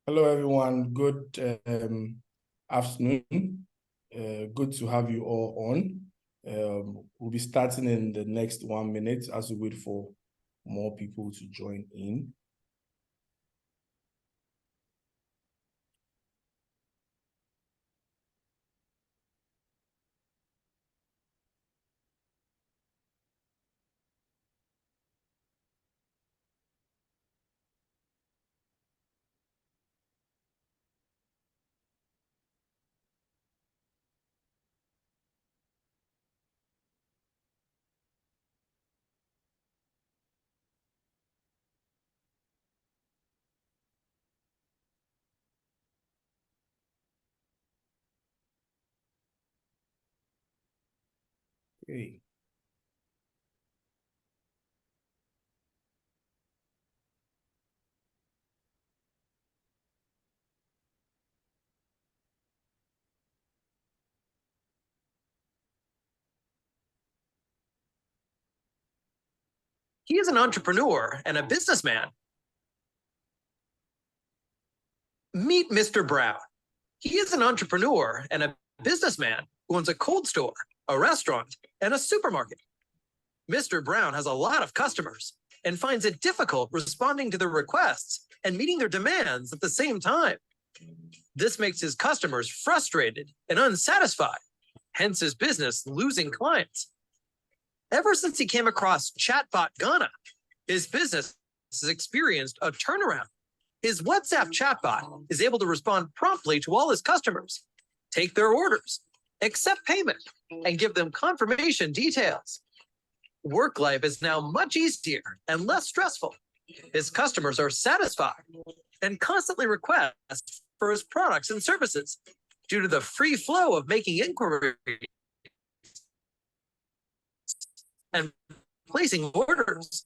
Hello, everyone. Good afternoon. Good to have you all on. We'll be starting in the next 1 minute as we wait for more people to join in. Okay. He is an entrepreneur and a businessman. Meet Mr. Brown. He is an entrepreneur and a businessman who owns a cold store, a restaurant, and a supermarket. Mr. Brown has a lot of customers and finds it difficult responding to their requests and meeting their demands at the same time. This makes his customers frustrated and unsatisfied, hence his business losing clients. Ever since he came across chatbot Ghana, his business has experienced a turnaround. His WhatsApp chatbot is able to respond promptly to all his customers, take their orders, accept payment, and give them confirmation details. Work life is now much easier and less stressful. His customers are satisfied and constantly request for his products and services due to the free flow of making inquiries and placing orders.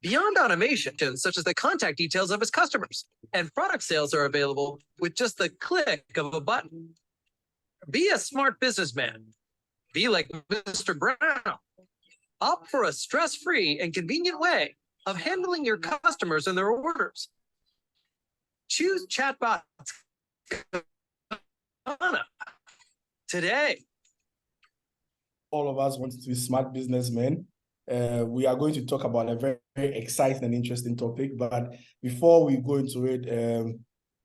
Beyond automation, such as the contact details of his customers, and product sales are available with just the click of a button. Be a smart businessman. Be like Mr. Brown. Opt for a stress-free and convenient way of handling your customers and their orders. Choose chatbot today. All of us want to be smart businessmen. We are going to talk about a very, very exciting and interesting topic. But before we go into it,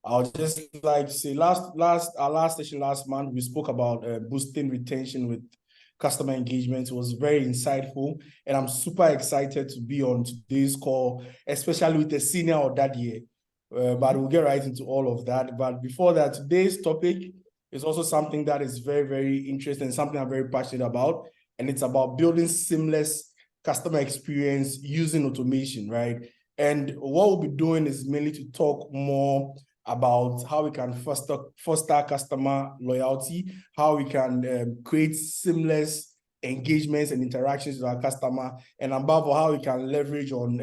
I would just like to say, our last session last month, we spoke about boosting retention with customer engagement. It was very insightful, and I'm super excited to be on today's call, especially with the senior of that year. But we'll get right into all of that. But before that, today's topic is also something that is very, very interesting, something I'm very passionate about, and it's about building seamless customer experience using automation, right? And what we'll be doing is mainly to talk more about how we can foster customer loyalty, how we can create seamless engagements and interactions with our customer, and above all, how we can leverage on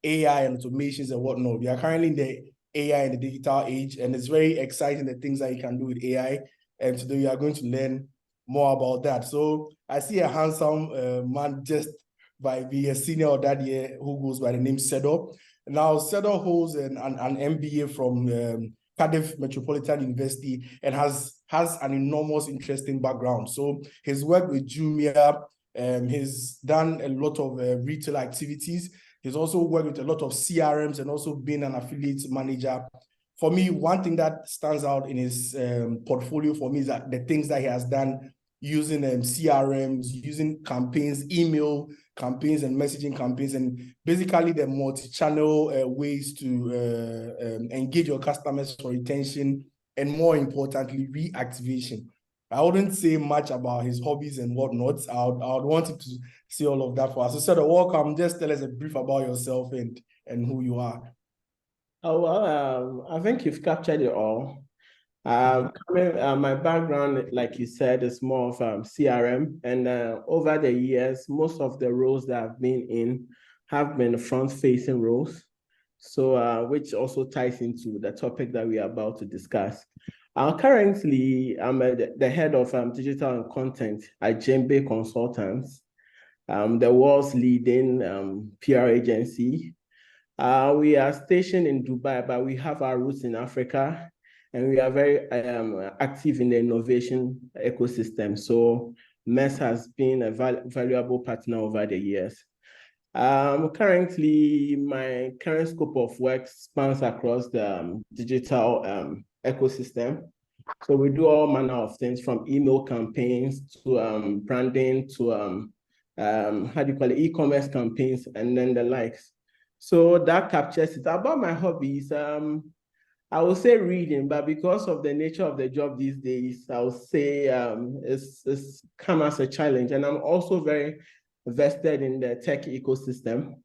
AI and automations and whatnot. We are currently in the AI and the digital age, and it's very exciting the things that you can do with AI. And today we are going to learn more about that. So I see a handsome man just by being a senior of that year who goes by the name Sedor. Now, Sedor holds an MBA from Cardiff Metropolitan University and has an enormous, interesting background. So he's worked with Jumia, he's done a lot of retail activities. He's also worked with a lot of CRMs and also been an affiliate manager. For me, one thing that stands out in his portfolio for me is that the things that he has done using CRMs, using campaigns, email campaigns and messaging campaigns, and basically the multi-channel ways to engage your customers for retention and, more importantly, reactivation. I wouldn't say much about his hobbies and whatnot. I would want him to see all of that for us. So, Sedor, welcome. Just tell us a brief about yourself and who you are. Oh, well, I think you've captured it all. My background, like you said, is more of CRM, and over the years, most of the roles that I've been in have been front-facing roles, so which also ties into the topic that we are about to discuss. Currently, I'm the head of digital and content at Jembe Consultants, the world's leading PR agency. We are stationed in Dubai, but we have our roots in Africa, and we are very active in the innovation ecosystem. So MES has been a valuable partner over the years. Currently, my current scope of work spans across the digital ecosystem. So we do all manner of things, from email campaigns to branding to e-commerce campaigns, and then the likes. So that captures it. About my hobbies, I would say reading, but because of the nature of the job these days, I would say it's come as a challenge. And I'm also very vested in the tech ecosystem.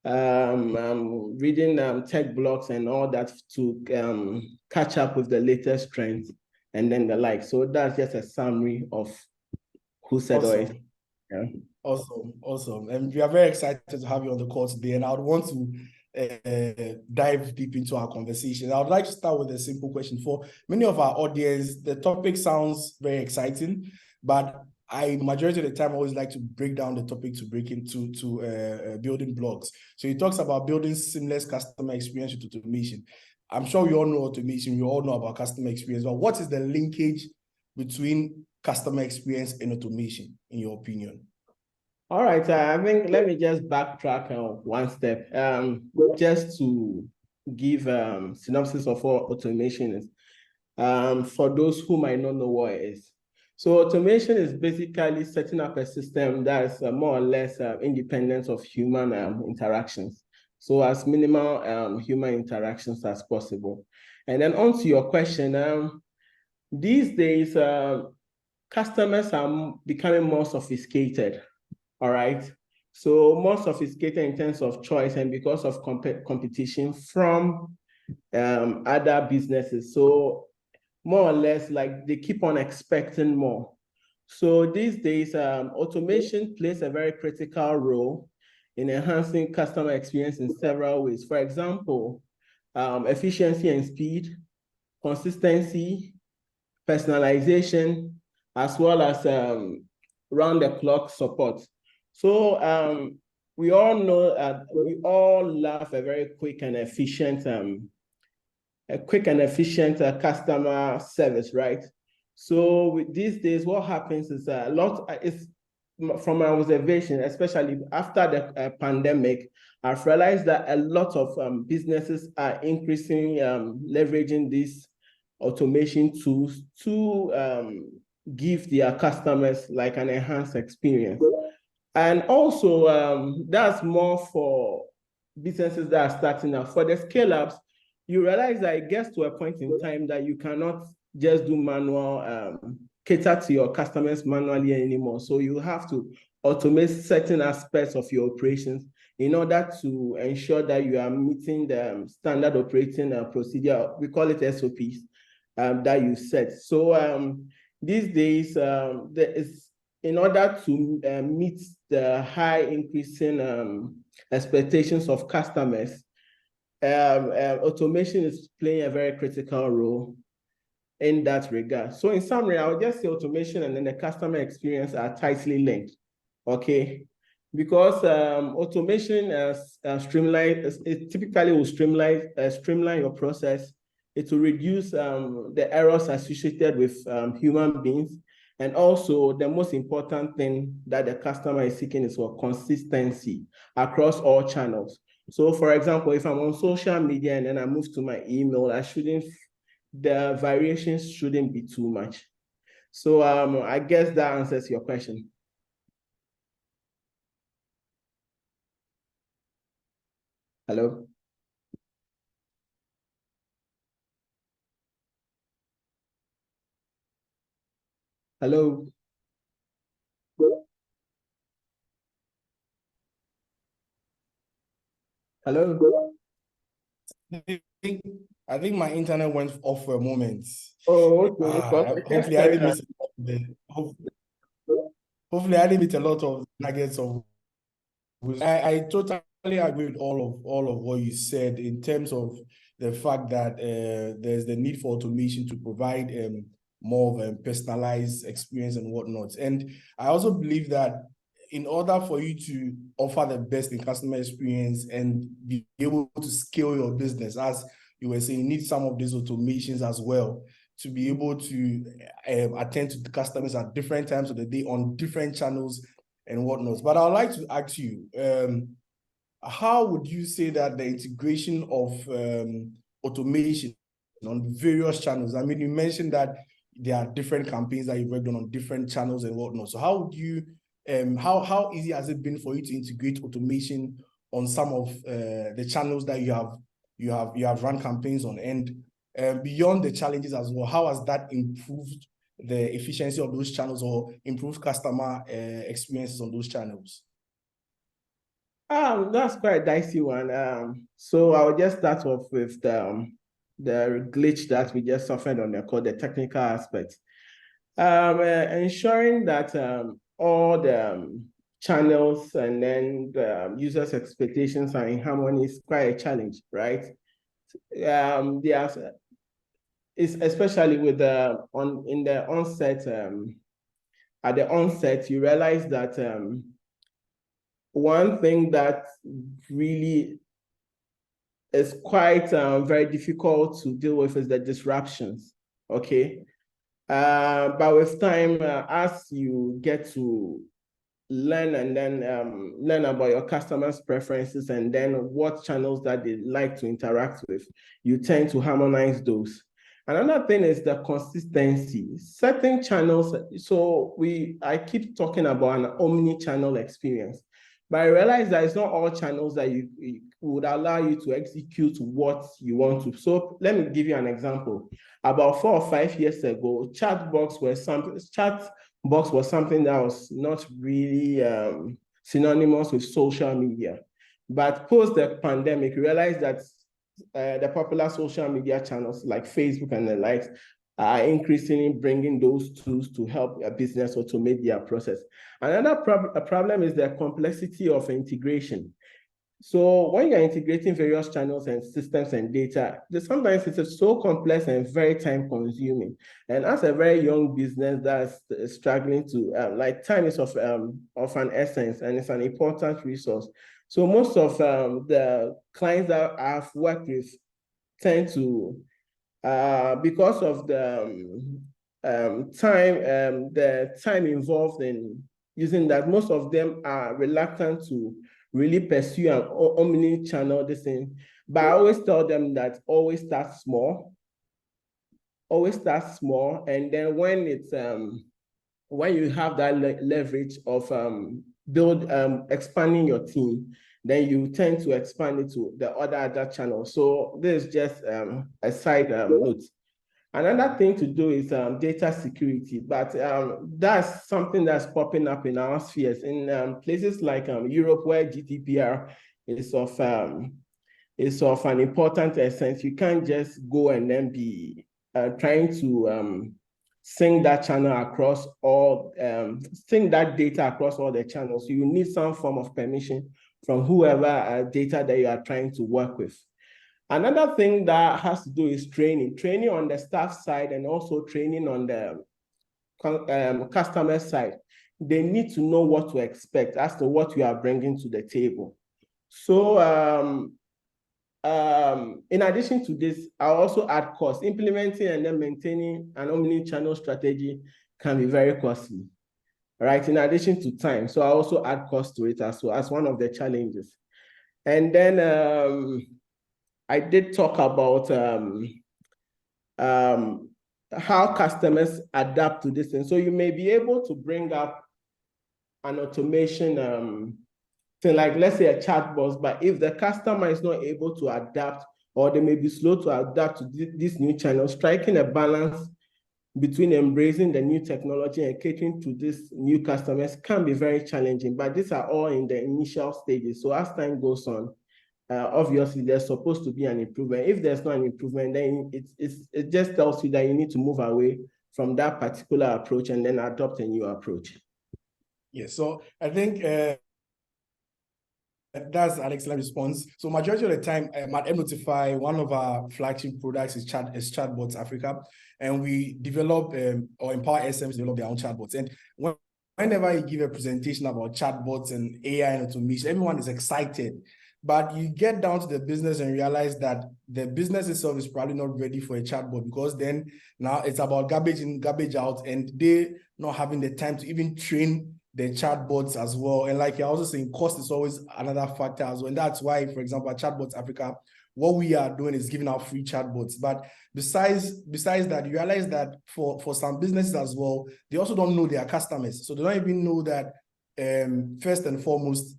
I'm reading tech blogs and all that to catch up with the latest trends and then the like. So that's just a summary of who Sedor is. Yeah. Awesome. And we are very excited to have you on the call today. And I would want to dive deep into our conversation. I would like to start with a simple question. For many of our audience, the topic sounds very exciting, but majority of the time, I always like to break down the topic to break into building blocks. So he talks about building seamless customer experience with automation. I'm sure we all know automation. We all know about customer experience. But what is the linkage between customer experience and automation, in your opinion? All right, I think let me just backtrack one step, just to give synopsis of what automation is, for those who might not know what it is. So automation is basically setting up a system that's more or less independent of human interactions. So as minimal human interactions as possible. And then on to your question, these days, customers are becoming more sophisticated. All right. So more sophisticated in terms of choice and because of competition from other businesses. So more or less, like, they keep on expecting more. So these days, automation plays a very critical role in enhancing customer experience in several ways. For example, efficiency and speed, consistency, personalization, as well as round-the-clock support. So we all know we all love a very quick and efficient customer service, right? So with these days, what happens is from my observation, especially after the pandemic, I've realized that a lot of businesses are increasingly leveraging these automation tools to give their customers like an enhanced experience. And also, that's more for businesses that are starting out. For the scale-ups, you realize that it gets to a point in time that you cannot just do manual, cater to your customers manually anymore. So you have to automate certain aspects of your operations in order to ensure that you are meeting the standard operating procedure. We call it SOPs that you set. So these days, there is, in order to meet the high increasing expectations of customers, automation is playing a very critical role in that regard. So in summary, I would just say automation and then the customer experience are tightly linked, okay? Because automation it typically will streamline your process. It will reduce the errors associated with human beings. And also, the most important thing that the customer is seeking is for consistency across all channels. So, for example, if I'm on social media and then I move to my email, the variations shouldn't be too much. So, I guess that answers your question. Hello? Hello? Hello? I think my internet went off for a moment. Oh, okay. Hopefully I didn't miss hopefully I didn't miss a lot of nuggets of. I totally agree with all of what you said in terms of the fact that there's the need for automation to provide more of a personalized experience and whatnot. And I also believe that in order for you to offer the best in customer experience and be able to scale your business, as you were saying, you need some of these automations as well to be able to attend to the customers at different times of the day on different channels and whatnot. But I'd like to ask you, how would you say that the integration of automation on various channels? I mean, you mentioned that there are different campaigns that you've worked on different channels and whatnot. So how would you, how easy has it been for you to integrate automation on some of the channels that you have run campaigns on? And beyond the challenges as well, how has that improved the efficiency of those channels or improved customer experiences on those channels? That's quite a dicey one. So I'll just start off with the glitch that we just suffered on the technical aspect. Ensuring that all the channels and then the users' expectations are in harmony is quite a challenge, right? It's especially with at the onset, you realize that one thing that really is quite very difficult to deal with is the disruptions, okay? But with time, as you get to learn and then learn about your customers' preferences and then what channels that they like to interact with, you tend to harmonize those. Another thing is the consistency. Certain channels, so I keep talking about an omni-channel experience, but I realize that it's not all channels that you would allow you to execute what you want to. So let me give you an example. About 4 or 5 years ago, chat box was something that was not really synonymous with social media. But post the pandemic, we realized that the popular social media channels like Facebook and the likes are increasingly bringing those tools to help a business automate their process. Another problem is the complexity of integration. So when you're integrating various channels and systems and data, sometimes it's so complex and very time consuming. And as a very young business that's struggling to, time is of an essence and it's an important resource. So most of the clients that I've worked with tend to, because of the time involved in using that, most of them are reluctant to really pursue an omni-channel thing. But I always tell them that always start small, and then when it's when you have that leverage of expanding your team, then you tend to expand it to the other channels. So this is just a side note. Another thing to do is data security, but that's something that's popping up in our spheres in places like Europe, where GDPR is of an important essence. You can't just go and then be trying to sync that channel across all, sync that data across all the channels. You need some form of permission from whoever data that you are trying to work with. Another thing that has to do is training on the staff side and also training on the customer side. They need to know what to expect as to what you are bringing to the table. So in addition to this, I'll also add cost. Implementing and then maintaining an omni-channel strategy can be very costly, right? In addition to time. So I also add cost to it as well as one of the challenges. And then I did talk about how customers adapt to this. And so you may be able to bring up an automation thing, like let's say a chatbot, but if the customer is not able to adapt, or they may be slow to adapt to this new channel, striking a balance between embracing the new technology and catering to these new customers can be very challenging, but these are all in the initial stages. So as time goes on, obviously there's supposed to be an improvement. If there's not an improvement, then it just tells you that you need to move away from that particular approach and then adopt a new approach. Yes, so I think that's an excellent response. So majority of the time at mNotify, one of our flagship products is Chatbots Africa, and we develop or empower SMEs to develop their own chatbots. And when whenever you give a presentation about chatbots and AI and automation, everyone is excited. But you get down to the business and realize that the business itself is probably not ready for a chatbot, because then now it's about garbage in, garbage out, and they not having the time to even train the chatbots as well. And like you're also saying, cost is always another factor as well. And that's why, for example, at Chatbots Africa, what we are doing is giving out free chatbots. But besides that, you realize that for some businesses as well, they also don't know their customers. So they don't even know that first and foremost,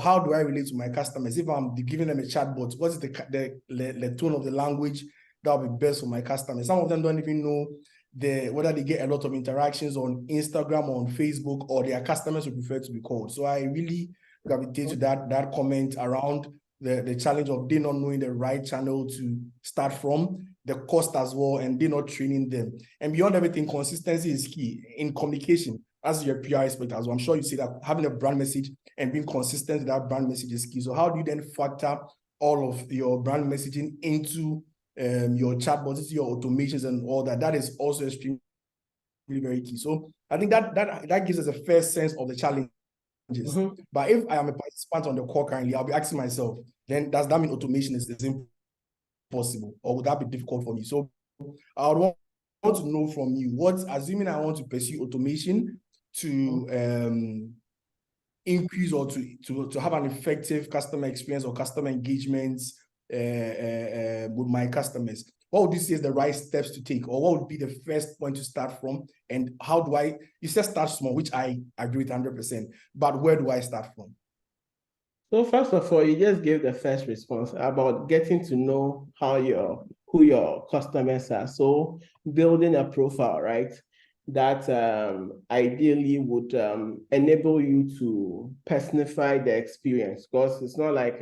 how do I relate to my customers? If I'm giving them a chatbot, what is the tone of the language that will be best for my customers? Some of them don't even know whether they get a lot of interactions on Instagram or on Facebook, or their customers would prefer to be called. So I really gravitate to that comment around the challenge of they not knowing the right channel to start from, the cost as well, and they not training them. And beyond everything, consistency is key in communication. As your PR expert as well, I'm sure you see that having a brand message and being consistent with that brand message is key. So how do you then factor all of your brand messaging into your chatbots, into your automations and all that? That is also extremely very key. So I think that gives us a fair sense of the challenges. But if I am a participant on the call currently, I'll be asking myself, then does that mean automation is impossible, or would that be difficult for me? So I would want to know from you, assuming I want to pursue automation to increase or to have an effective customer experience or customer engagements with my customers, what would you say is the right steps to take, or what would be the first point to start from? And how do you said start small, which I agree with 100%, but where do I start from? So first of all, you just gave the first response about getting to know who your customers are. So building a profile, right? That ideally would enable you to personify the experience, because it's not like,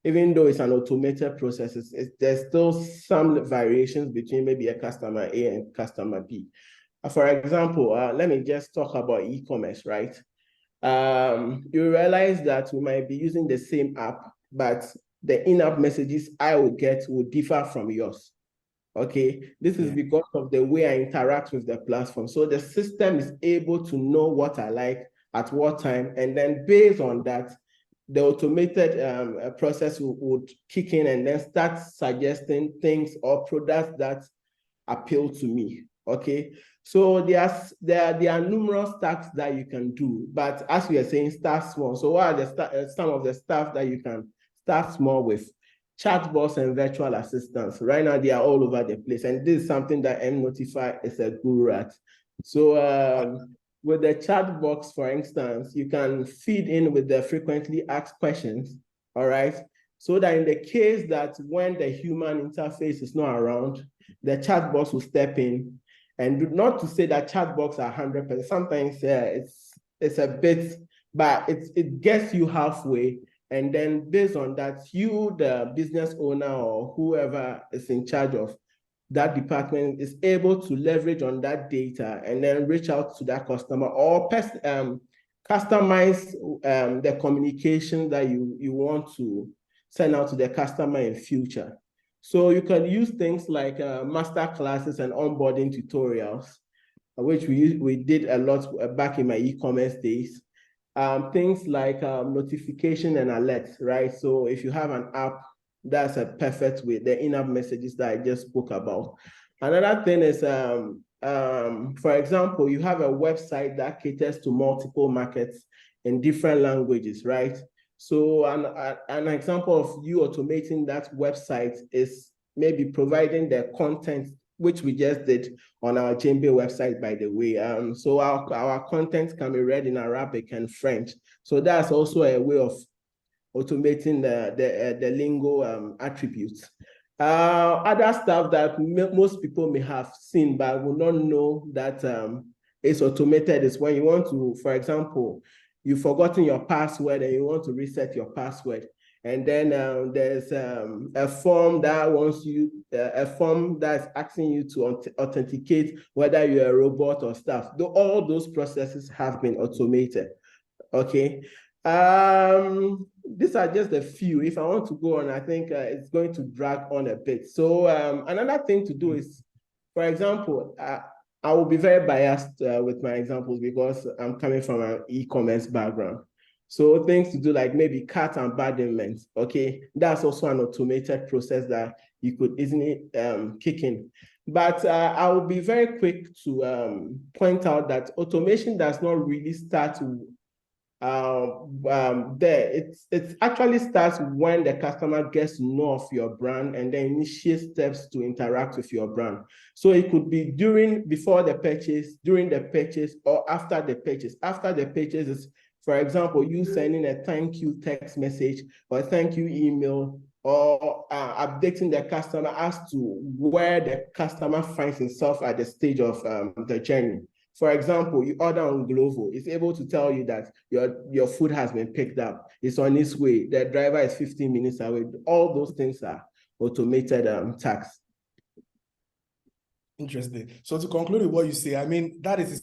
even though it's an automated process, there's still some variations between maybe a customer A and customer B. For example, let me just talk about e-commerce, right? You realize that we might be using the same app, but the in-app messages I will get will differ from yours. Okay, this is because of the way I interact with the platform. So the system is able to know what I like at what time, and then based on that, the automated process would kick in and then start suggesting things or products that appeal to me. Okay, so there are numerous tasks that you can do, but as we are saying, start small. So what are some of the stuff that you can start small with? Chatbots and virtual assistants. Right now, they are all over the place, and this is something that mNotify is a guru at. So with the chat box, for instance, you can feed in with the frequently asked questions, all right? So that in the case that when the human interface is not around, the chat box will step in. And not to say that chat box are 100%, sometimes it's a bit, but it gets you halfway. And then based on that, you, the business owner or whoever is in charge of that department, is able to leverage on that data and then reach out to that customer or customize the communication that you want to send out to the customer in future. So you can use things like master classes and onboarding tutorials, which we did a lot back in my e-commerce days. Things like notification and alerts, right? So if you have an app, that's a perfect way, the in-app messages that I just spoke about. Another thing is, for example, you have a website that caters to multiple markets in different languages, right? So an example of you automating that website is maybe providing the content, which we just did on our Djembe website, by the way. So our content can be read in Arabic and French. So that's also a way of automating the lingo attributes. Other stuff that most people may have seen but will not know that it's automated is when you want to, for example, you've forgotten your password and you want to reset your password. And then there's a form that wants you, a form that's asking you to authenticate whether you're a robot or stuff. All those processes have been automated. Okay. These are just a few. If I want to go on, I think it's going to drag on a bit. So another thing to do is, for example, I will be very biased with my examples because I'm coming from an e-commerce background. So things to do like maybe cart and abandonment, okay? That's also an automated process that you could easily kick in. But I will be very quick to point out that automation does not really start there. It actually starts when the customer gets to know of your brand and then initiate steps to interact with your brand. So it could be before the purchase, during the purchase, or after the purchase. After the purchase is, for example, you sending a thank you text message or thank you email, or updating the customer as to where the customer finds himself at the stage of the journey. For example, you order on Glovo, it's able to tell you that your food has been picked up. It's on its way. The driver is 15 minutes away. All those things are automated tasks. Interesting. So to conclude with what you say, I mean, that is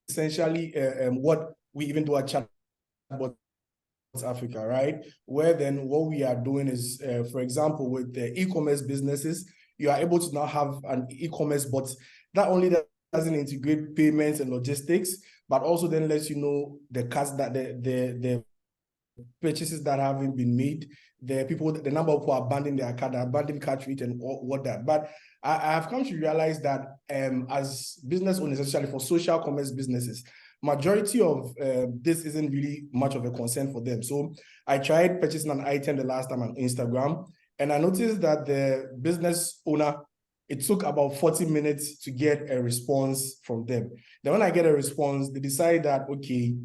essentially what we even do at Chatbot Africa, right? Where then what we are doing is, for example, with the e-commerce businesses, you are able to now have an e-commerce bot that only doesn't integrate payments and logistics, but also then lets you know the cards that the purchases that haven't been made, the number of people abandoning their card, the abandoned card rate and what that. But I have come to realize that as business owners, especially for social commerce businesses, majority of this isn't really much of a concern for them. So I tried purchasing an item the last time on Instagram, and I noticed that the business owner, it took about 40 minutes to get a response from them. Then when I get a response, they decide that, okay,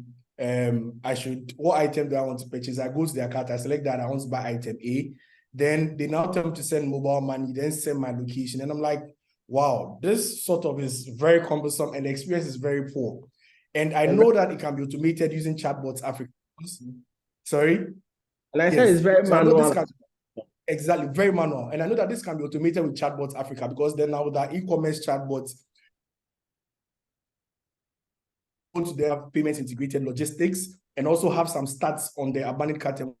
what item do I want to purchase? I go to their cart, I select that I want to buy item A. Then they now tell me to send mobile money, then send my location. And I'm like, wow, this sort of is very cumbersome and the experience is very poor. And I know that it can be automated using Chatbots Africa. Sorry? And I said it's very manual. Exactly, very manual. And I know that this can be automated with Chatbots Africa because then now that e-commerce chatbots want to have payments integrated logistics and also have some stats on the abandoned cart and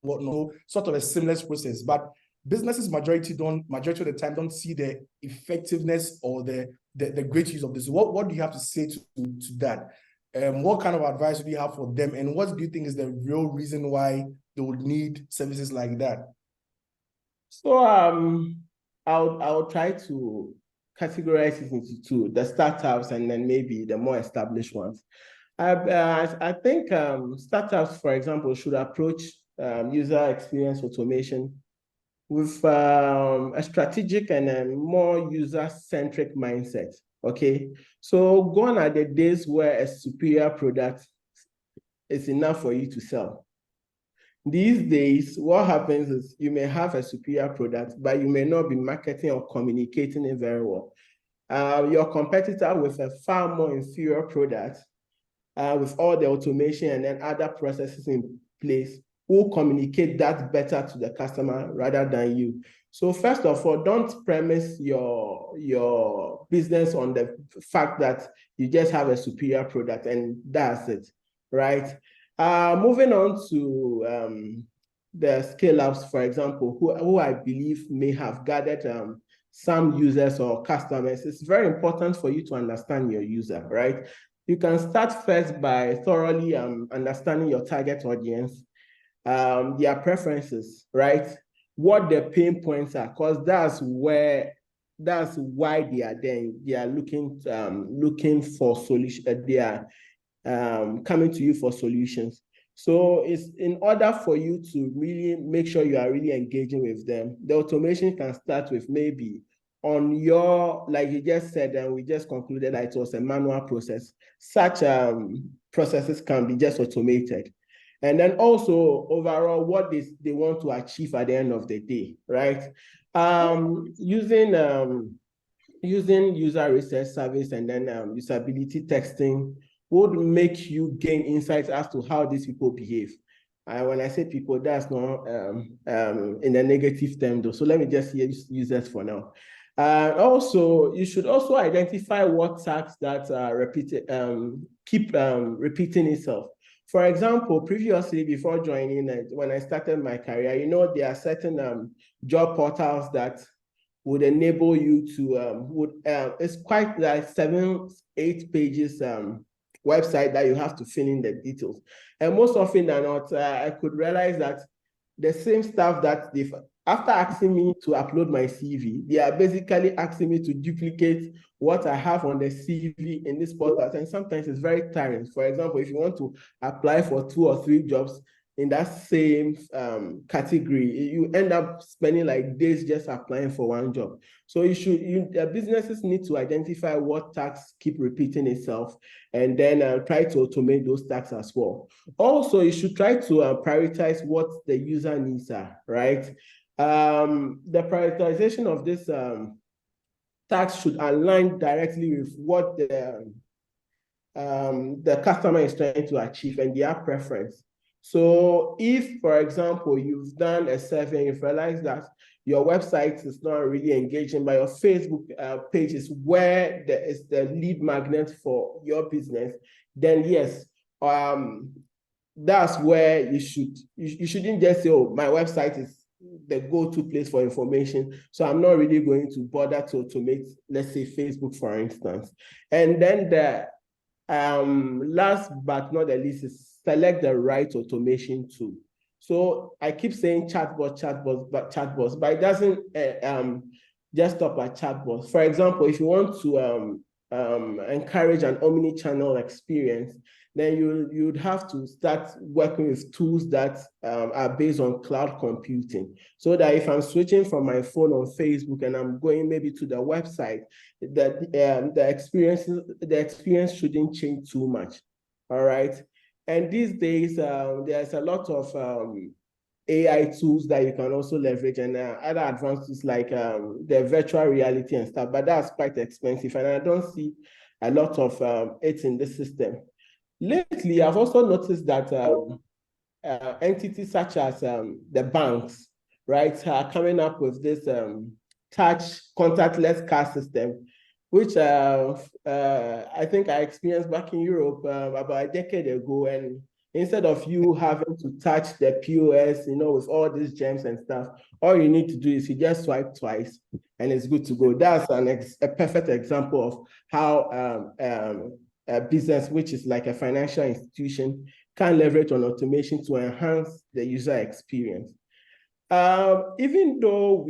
whatnot, sort of a seamless process. But businesses majority of the time don't see the effectiveness or the great use of this. What do you have to say to that? What kind of advice do you have for them? And what do you think is the real reason why they would need services like that? So I'll try to categorize it into two: the startups and then maybe the more established ones. I think startups, for example, should approach user experience automation with a strategic and a more user-centric mindset. Okay, so gone are the days where a superior product is enough for you to sell. These days, what happens is you may have a superior product, but you may not be marketing or communicating it very well. Your competitor with a far more inferior product, with all the automation and then other processes in place, will communicate that better to the customer rather than you. So first of all, don't premise your business on the fact that you just have a superior product and that's it, right? Moving on to the scale-ups, for example, who I believe may have gathered some users or customers. It's very important for you to understand your user, right? You can start first by thoroughly understanding your target audience, their preferences, right? What their pain points are, because that's why they are there. They are looking for solutions. They are coming to you for solutions. So it's in order for you to really make sure you are really engaging with them, the automation can start with maybe on your, like you just said, and we just concluded that it was a manual process. Such processes can be just automated. And then also overall, what they want to achieve at the end of the day, right? Using user research service and then usability testing would make you gain insights as to how these people behave. When I say people, that's not in a negative term though. So let me just use users for now. Also, you should also identify what tasks that keep repeating itself. For example, previously, before joining, when I started my career, there are certain job portals that would enable you to it's quite like 7-8 pages website that you have to fill in the details. And most often than not, I could realize that the same stuff that after asking me to upload my CV, they are basically asking me to duplicate what I have on the CV in this portal. And sometimes it's very tiring. For example, if you want to apply for 2 or 3 jobs in that same category, you end up spending like days just applying for one job. So businesses need to identify what tasks keep repeating itself, and then try to automate those tasks as well. Also, you should try to prioritize what the user needs are, right? The prioritization of this task should align directly with what the customer is trying to achieve and their preference. So if, for example, you've done a survey and you've realized that your website is not really engaging, but your Facebook page is where there is the lead magnet for your business, then yes, that's where you shouldn't just say, oh, my website is the go-to place for information, so I'm not really going to bother to automate, let's say, Facebook, for instance. And then the last but not the least is select the right automation tool. So I keep saying chatbots, but it doesn't just stop at chatbots. For example, if you want to encourage an omni-channel experience, then you'd have to start working with tools that are based on cloud computing, so that if I'm switching from my phone on Facebook and I'm going maybe to the website, that the experience shouldn't change too much. All right. And these days, there's a lot of AI tools that you can also leverage, and other advances like the virtual reality and stuff, but that's quite expensive, and I don't see a lot of it in the system. Lately, I've also noticed that entities such as the banks, right, are coming up with this touch contactless card system, which I think I experienced back in Europe about a decade ago. And instead of you having to touch the POS, with all these gems and stuff, all you need to do is you just swipe twice and it's good to go. That's a perfect example of how a business, which is like a financial institution, can leverage on automation to enhance the user experience. Even though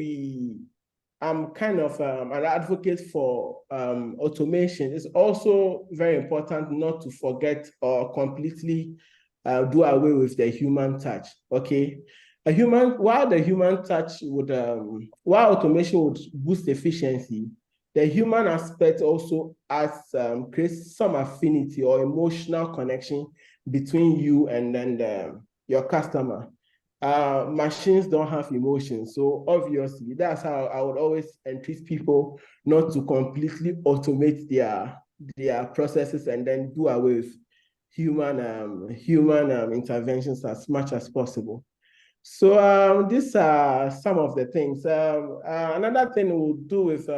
I'm kind of an advocate for automation, it's also very important not to forget or completely do away with the human touch. Okay, while automation would boost efficiency, the human aspect also creates some affinity or emotional connection between you and then your customer. Machines don't have emotions, so obviously that's how I would always entreat people not to completely automate their processes and then do away with human interventions as much as possible. So these are some of the things. Another thing we'll do with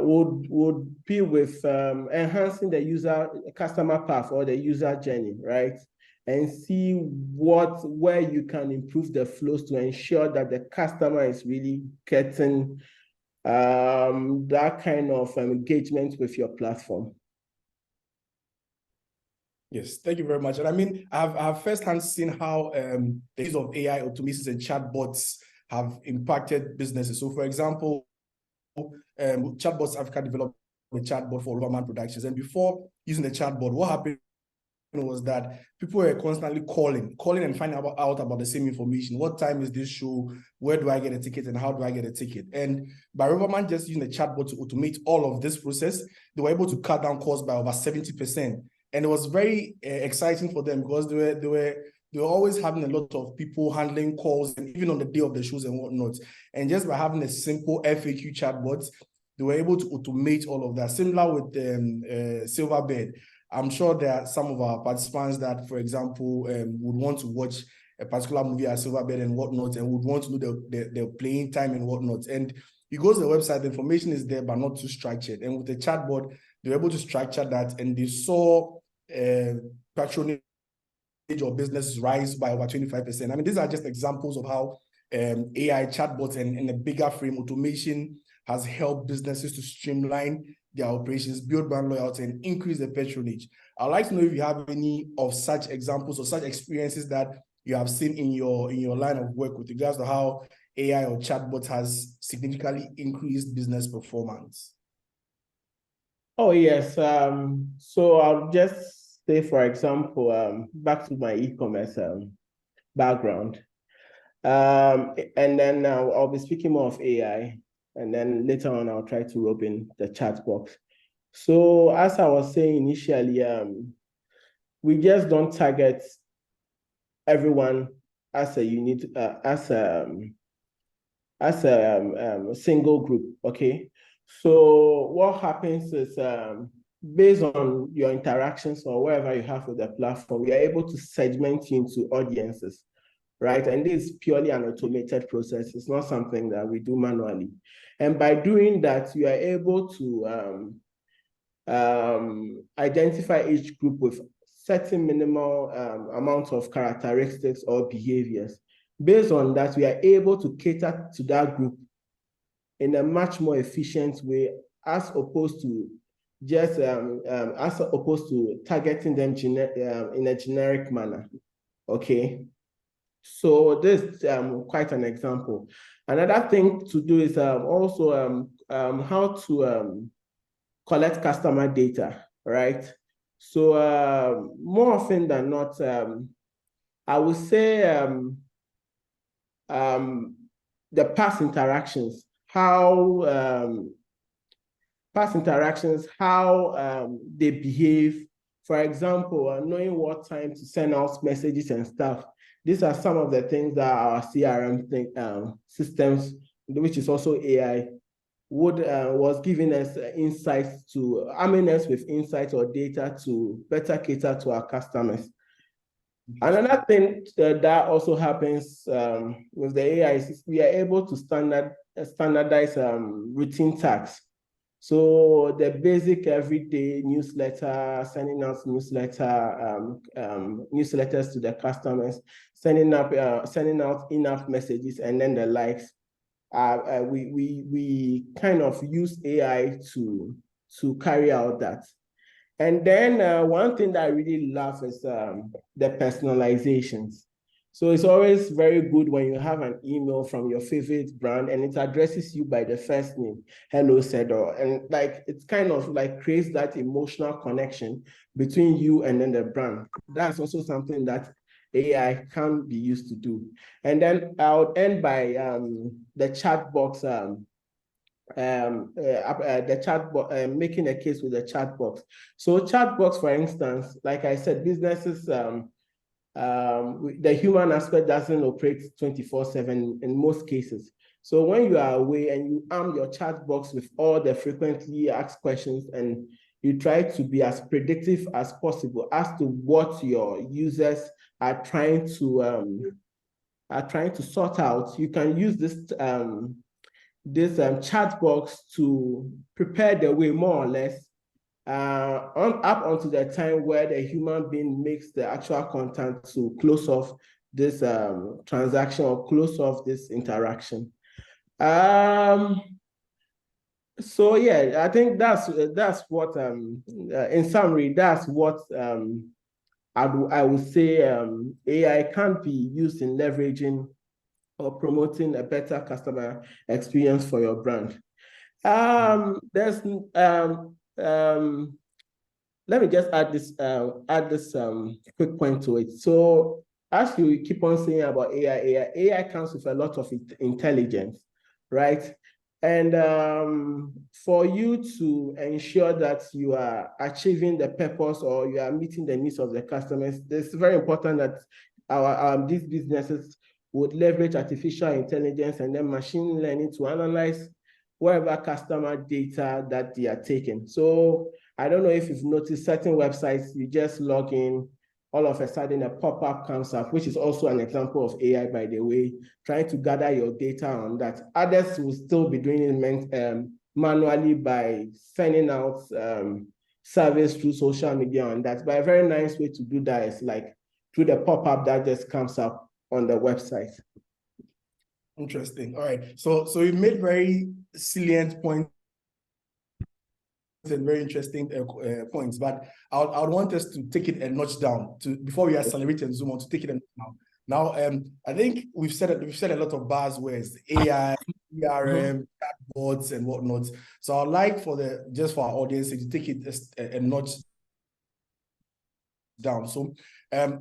would be with enhancing the customer path or the user journey, right? And see where you can improve the flows to ensure that the customer is really getting that kind of engagement with your platform. Yes, thank you very much. And I mean, I've firsthand seen how the use of AI automations and chatbots have impacted businesses. So, for example, chatbots Africa developed a chatbot for Overman Productions, and before using the chatbot, what happened was that people were constantly calling and finding out about the same information. What time is this show? Where do I get a ticket and how do I get a ticket? And by Riverman just using the chatbot to automate all of this process, they were able to cut down costs by over 70%. And it was very exciting for them because they were always having a lot of people handling calls, and even on the day of the shows and whatnot. And just by having a simple FAQ chatbot, they were able to automate all of that. Similar with Silverbird. I'm sure there are some of our participants that, for example, would want to watch a particular movie at Silverbird and whatnot, and would want to know the playing time and whatnot. And you go to the website, the information is there, but not too structured. And with the chatbot, they were able to structure that, and they saw patronage or business rise by over 25%. I mean, these are just examples of how AI chatbots and in a bigger frame, automation has helped businesses to streamline their operations, build brand loyalty, and increase the patronage. I'd like to know if you have any of such examples or such experiences that you have seen in your line of work with regards to how AI or chatbot has significantly increased business performance. Oh, yes. So I'll just say, for example, back to my e-commerce background. And then I'll be speaking more of AI, and then later on I'll try to rope in the chat box. So as I was saying initially, we just don't target everyone as a unit, as a single group, okay? So what happens is, based on your interactions or wherever you have with the platform, we are able to segment you into audiences, right? And this is purely an automated process. It's not something that we do manually. And by doing that, you are able to identify each group with certain minimal amount of characteristics or behaviors. Based on that, we are able to cater to that group in a much more efficient way, as opposed to just targeting them in a generic manner. Okay. So this is quite an example. Another thing to do is also how to collect customer data, right? So more often than not, I would say the past interactions, how they behave. For example, knowing what time to send out messages and stuff. These are some of the things that our CRM systems, which is also AI, was giving us insights to, arming us with insights or data to better cater to our customers. Another thing that also happens with the AI is we are able to standardize routine tasks. So the basic everyday newsletter, sending out newsletters to the customers, sending out enough messages, and then the likes. We kind of use AI to carry out that. And then one thing that I really love is the personalizations. So it's always very good when you have an email from your favorite brand and it addresses you by the first name, hello, Sedor. And like, it's kind of like creates that emotional connection between you and then the brand. That's also something that AI can be used to do. And then I'll end by the chat box, the chat box, making a case with the chat box. So chat box, for instance, like I said, businesses, the human aspect doesn't operate 24/7 in most cases. So when you are away and you arm your chat box with all the frequently asked questions and you try to be as predictive as possible as to what your users are trying to sort out, you can use this chat box to prepare the way more or less up until the time where the human being makes the actual content to close off this transaction or close off this interaction. So yeah, I think that's what in summary, that's what I would say AI can be used in leveraging or promoting a better customer experience for your brand. Let me just add this quick point to it. So as you keep on saying about AI comes with a lot of intelligence, right? And for you to ensure that you are achieving the purpose or you are meeting the needs of the customers, it's very important that these businesses would leverage artificial intelligence and then machine learning to analyze whatever customer data that they are taking. So I don't know if you've noticed certain websites, you just log in, all of a sudden a pop-up comes up, which is also an example of AI, by the way, trying to gather your data on that. Others will still be doing it manually by sending out surveys through social media on that. But a very nice way to do that is like through the pop-up that just comes up on the website. Interesting. All right. So you made very salient points and very interesting points, but I would want us to take it a notch down before we accelerate and zoom on, to take it a notch down. Now, I think we've said a lot of buzzwords: AI, CRM, chatbots, and whatnot. So I'd like for our audience to take it a notch down. So,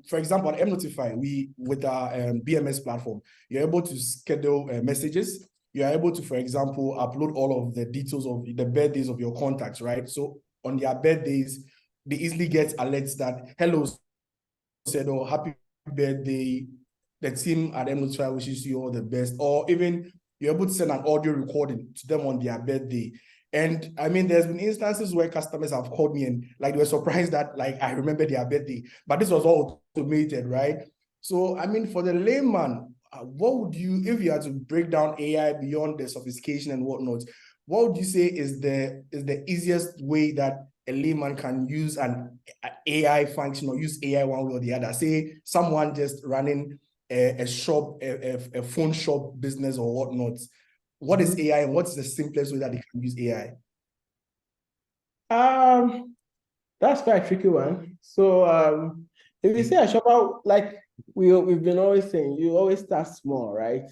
for example, on mNotify, with our BMS platform, you're able to schedule messages. You're able to, for example, upload all of the details of the birthdays of your contacts, right? So on their birthdays, they easily get alerts that, hello, Sedor, happy birthday. The team at mNotify wishes you all the best. Or even you're able to send an audio recording to them on their birthday. And I mean, there's been instances where customers have called me and like they were surprised that like I remember their birthday, but this was all automated, right? So I mean, for the layman, what would you, if you had to break down AI beyond the sophistication and whatnot, what would you say is the easiest way that a layman can use an AI function or use AI one way or the other? Say someone just running a shop, a phone shop business or whatnot. What is AI and what's the simplest way that they can use AI? That's quite a tricky one. So if you say a shopper, like we've been always saying, you always start small, right?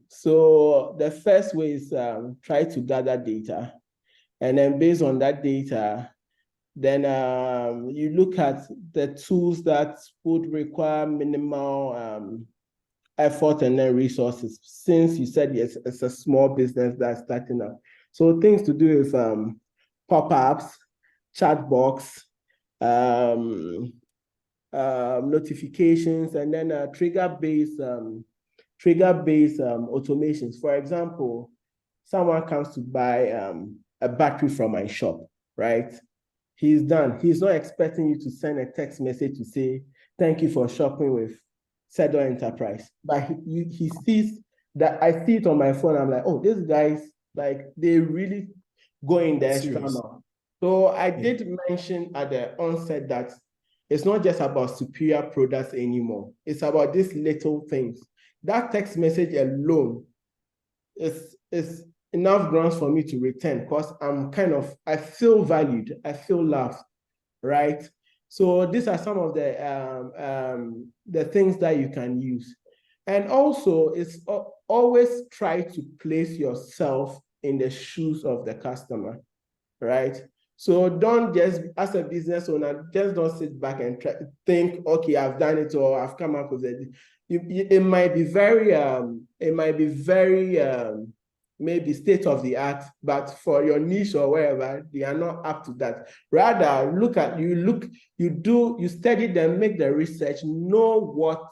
So the first way is try to gather data. And then based on that data, then you look at the tools that would require minimal effort and then resources. Since you said yes, it's a small business that's starting up. So things to do with pop-ups, chat box, notifications, and then trigger-based automations. For example, someone comes to buy a battery from my shop, right? He's done. He's not expecting you to send a text message to say, thank you for shopping with Sedor Enterprise. But he sees that, I see it on my phone. I'm like, oh, these guys, like, they really go in the extra mile. So I did mention at the onset that it's not just about superior products anymore. It's about these little things. That text message alone is enough grounds for me to return because I feel valued, I feel loved, right? So these are some of the things that you can use. And also, it's always try to place yourself in the shoes of the customer, right? So don't just, as a business owner, just don't sit back and think, okay, I've done it or I've come up with it. It might be very, maybe state of the art, but for your niche or wherever, they are not up to that. Rather, you study them, make the research, know what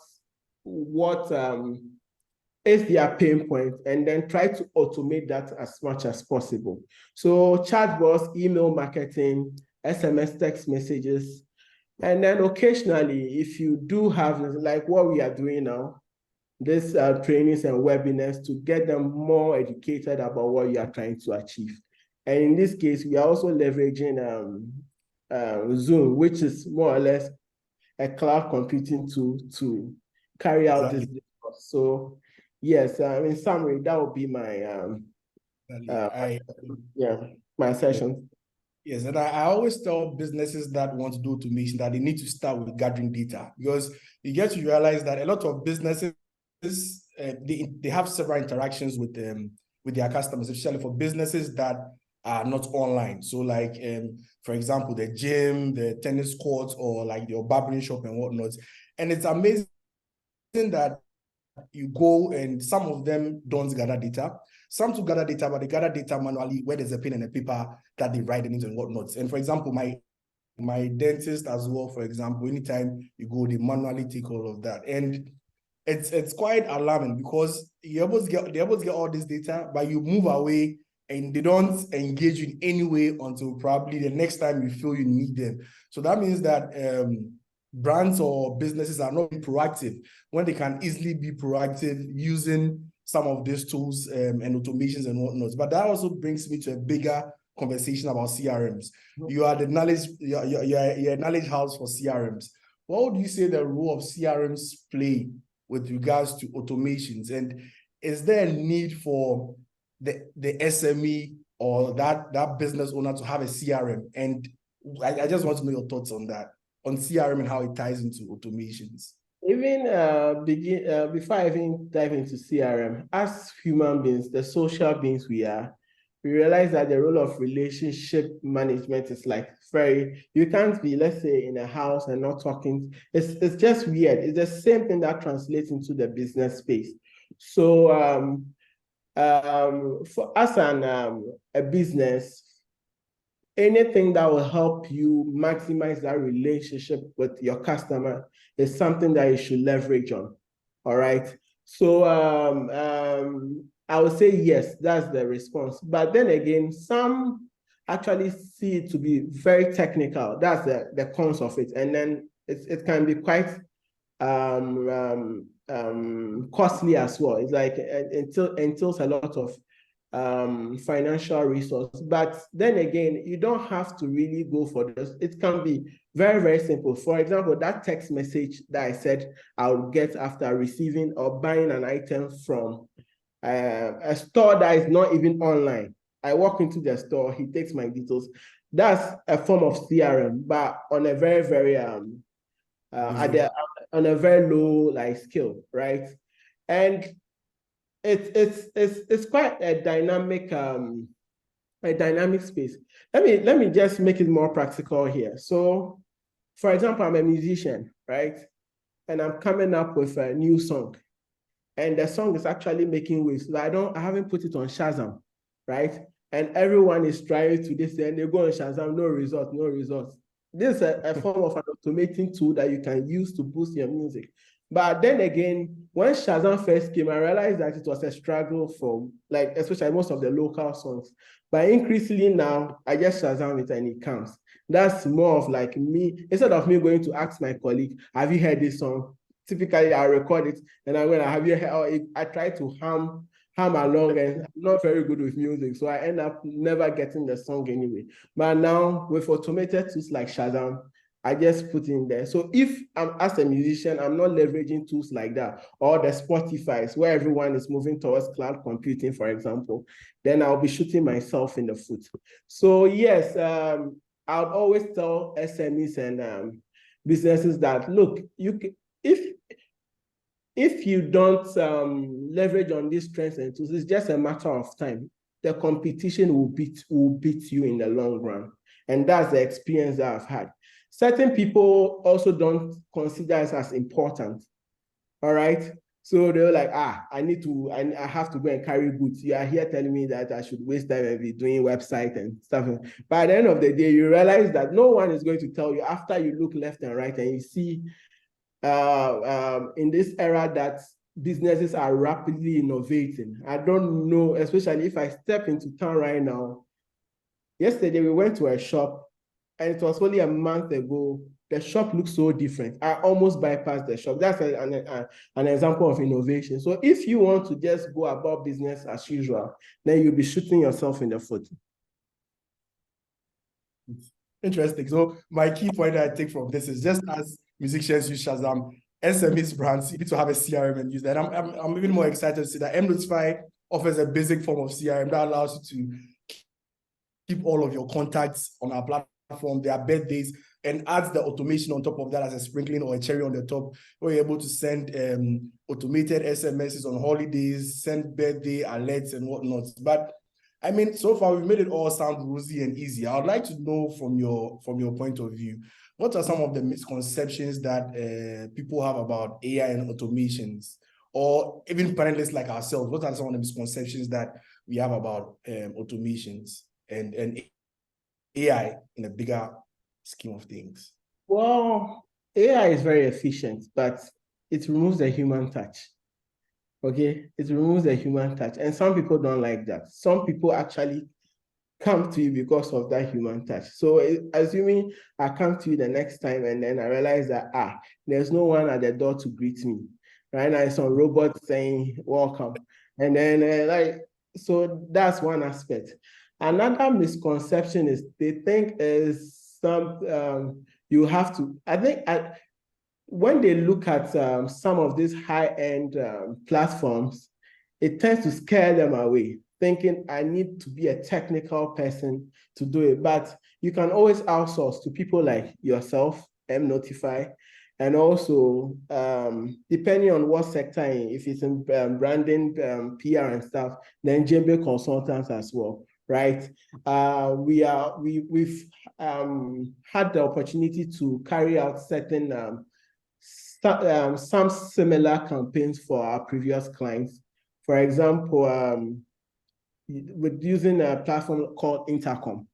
is their pain point, and then try to automate that as much as possible. So chatbots, email marketing, SMS text messages, and then occasionally, if you do have, like what we are doing now, these trainings and webinars to get them more educated about what you are trying to achieve. And in this case, we are also leveraging Zoom, which is more or less a cloud computing tool to carry out this. So yes, in summary, that would be my my session. Yes, and I always tell businesses that want to do automation that they need to start with gathering data, because you get to realize that a lot of businesses they have several interactions with their customers, especially for businesses that are not online. So like for example, the gym, the tennis court, or like your barbering shop and whatnot. And it's amazing that you go and some of them don't gather data. Some to gather data, but they gather data manually where there's a pen and a paper that they write it into and whatnot. And for example, my dentist as well, for example, anytime you go, they manually take all of that. And it's quite alarming because they're able to get all this data, but you move away and they don't engage you in any way until probably the next time you feel you need them. So that means that brands or businesses are not proactive when they can easily be proactive using some of these tools and automations and whatnot. But that also brings me to a bigger conversation about CRMs. You are the knowledge, you're a knowledge house for CRMs. What would you say the role of CRMs play with regards to automations? And is there a need for the SME or that business owner to have a CRM? And I just want to know your thoughts on that, on CRM and how it ties into automations. Even before I even dive into CRM, as human beings, the social beings we are, we realize that the role of relationship management is like you can't be, let's say, in a house and not talking. It's just weird. It's the same thing that translates into the business space. So for us and a business, anything that will help you maximize that relationship with your customer is something that you should leverage on. All right. So I would say yes, that's the response. But then again, some actually see it to be very technical. That's the cons of it. And then it can be quite costly as well. It's like it entails a lot of financial resource. But then again, you don't have to really go for this. It can be very, very simple. For example, that text message that I said I'll get after receiving or buying an item from a store that is not even online. I walk into the store, he takes my details. That's a form of CRM, but on a very, very on a very low like skill, right? And it's quite a dynamic space. Let me just make it more practical here. So, for example, I'm a musician, right? And I'm coming up with a new song, and the song is actually making waves. I haven't put it on Shazam, right? And everyone is trying to this, and they go on Shazam, no results. This is a form of an automating tool that you can use to boost your music. But then again, when Shazam first came, I realized that it was a struggle for, like, especially most of the local songs. But increasingly now, I just Shazam it and it comes. That's more of like me, instead of me going to ask my colleague, have you heard this song? Typically, I record it and I'm going to have you heard, I try to hum along, and I'm not very good with music. So I end up never getting the song anyway. But now with automated tools like Shazam, I just put in there. So if I'm as a musician, I'm not leveraging tools like that, or the Spotify's where everyone is moving towards cloud computing, for example, then I'll be shooting myself in the foot. So yes, I'll always tell SMEs and businesses that, look, if you don't leverage on these strengths and tools, it's just a matter of time. The competition will beat you in the long run. And that's the experience that I've had. Certain people also don't consider us as important. All right. So they were like, I have to go and carry boots. You are here telling me that I should waste time and be doing website and stuff. But at the end of the day, you realize that no one is going to tell you after you look left and right and you see in this era that businesses are rapidly innovating. I don't know, especially if I step into town right now. Yesterday, we went to a shop and it was only a month ago. The shop looks so different. I almost bypassed the shop. That's an example of innovation. So if you want to just go about business as usual, then you'll be shooting yourself in the foot. Interesting. So my key point that I take from this is, just as musicians use Shazam, SMEs brands, you need to have a CRM and use that. I'm even more excited to see that mNotify offers a basic form of CRM that allows you to keep all of your contacts on our platform, their birthdays, and adds the automation on top of that as a sprinkling or a cherry on the top, where you're able to send automated SMSs on holidays, send birthday alerts and whatnot. But I mean, so far we've made it all sound rosy and easy. I would like to know from your point of view, what are some of the misconceptions that people have about AI and automations, or even panelists like ourselves? What are some of the misconceptions that we have about automations and AI in a bigger scheme of things? Well, AI is very efficient, but it removes the human touch. Okay, it removes the human touch, and some people don't like that. Some people actually come to you because of that human touch. So assuming I come to you the next time and then I realize that there's no one at the door to greet me. Right now, some robot saying welcome, and then so that's one aspect. Another misconception is they think is you have to. I think when they look at some of these high-end platforms, it tends to scare them away, thinking I need to be a technical person to do it. But you can always outsource to people like yourself, mNotify, and also depending on what sector, if it's in branding, PR and stuff, then Jembe consultants as well, right? We've had the opportunity to carry out certain some similar campaigns for our previous clients. For example, with using a platform called Intercom,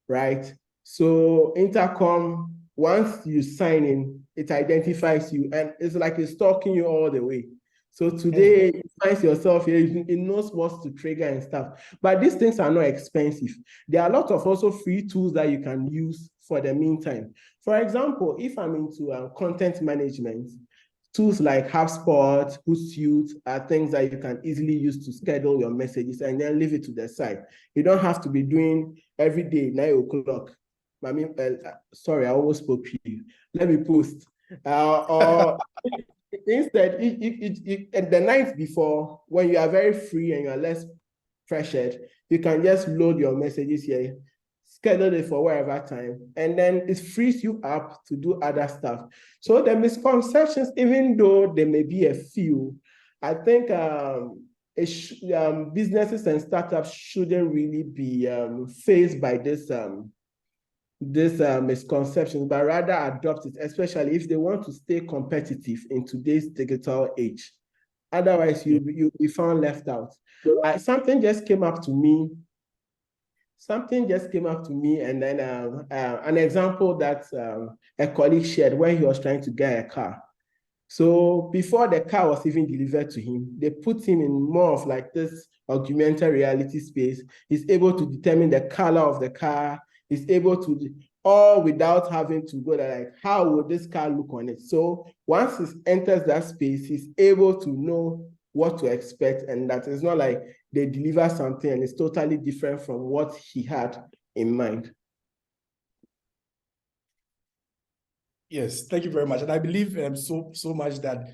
right? So Intercom, once you sign in, it identifies you and it's like it's stalking you all the way. So today, you find yourself here, it knows what to trigger and stuff. But these things are not expensive. There are a lot of also free tools that you can use for the meantime. For example, if I'm into content management, tools like HubSpot, Hootsuite are things that you can easily use to schedule your messages and then leave it to the side. You don't have to be doing every day, 9 o'clock. I mean, sorry, I almost spoke to you. Let me post. Or instead, the night before, when you are very free and you are less pressured, you can just load your messages here, schedule it for whatever time, and then it frees you up to do other stuff. So the misconceptions, even though there may be a few, I think businesses and startups shouldn't really be faced by this misconceptions, but rather adopt it, especially if they want to stay competitive in today's digital age. Otherwise, you'll be found left out. Something just came up to me, and then an example that a colleague shared when he was trying to get a car. So before the car was even delivered to him, they put him in more of like this augmented reality space. He's able to determine the color of the car. He's able to, all without having to go there, like, how would this car look on it? So once he enters that space, he's able to know what to expect, and that it's not like they deliver something and it's totally different from what he had in mind. Yes, thank you very much. And I believe so much that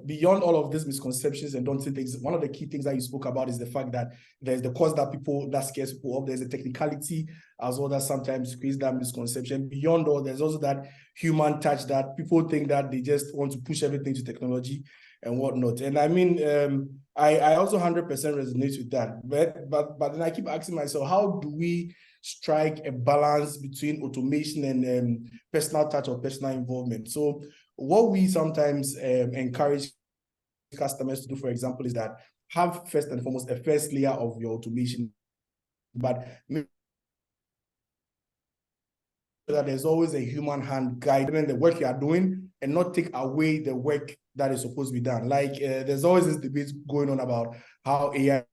beyond all of these misconceptions and daunting things, one of the key things that you spoke about is the fact that there's the cause that scares people up. There's a technicality as well that sometimes creates that misconception. Beyond all, there's also that human touch that people think that they just want to push everything to technology and whatnot. And I mean, I also 100% resonate with that. But then I keep asking myself, how do we strike a balance between automation and personal touch or personal involvement? So what we sometimes encourage customers to do, for example, is that have first and foremost a first layer of your automation, but that there's always a human hand guiding the work you are doing and not take away the work that is supposed to be done. Like there's always this debate going on about how AI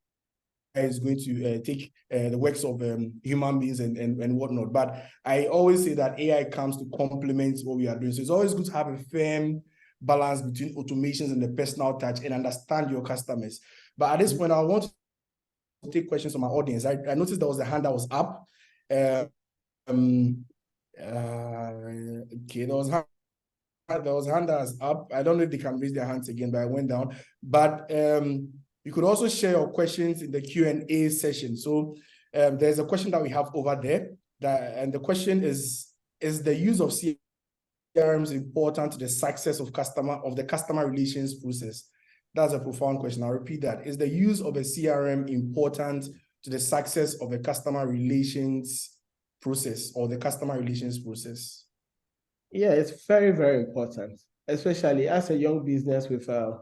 is going to take the works of human beings and whatnot. But I always say that AI comes to complement what we are doing. So it's always good to have a firm balance between automations and the personal touch and understand your customers. But at this point, I want to take questions from my audience. I noticed there was a hand that was up. Okay, there was a hand that was up. I don't know if they can raise their hands again, but I went down. But you could also share your questions in the Q&A session. So there's a question that we have over there, and the question is the use of CRMs important to the success of the customer relations process? That's a profound question. I'll repeat that. Is the use of a CRM important to the success of a customer relations process or the customer relations process? Yeah, it's very, very important, especially as a young business with a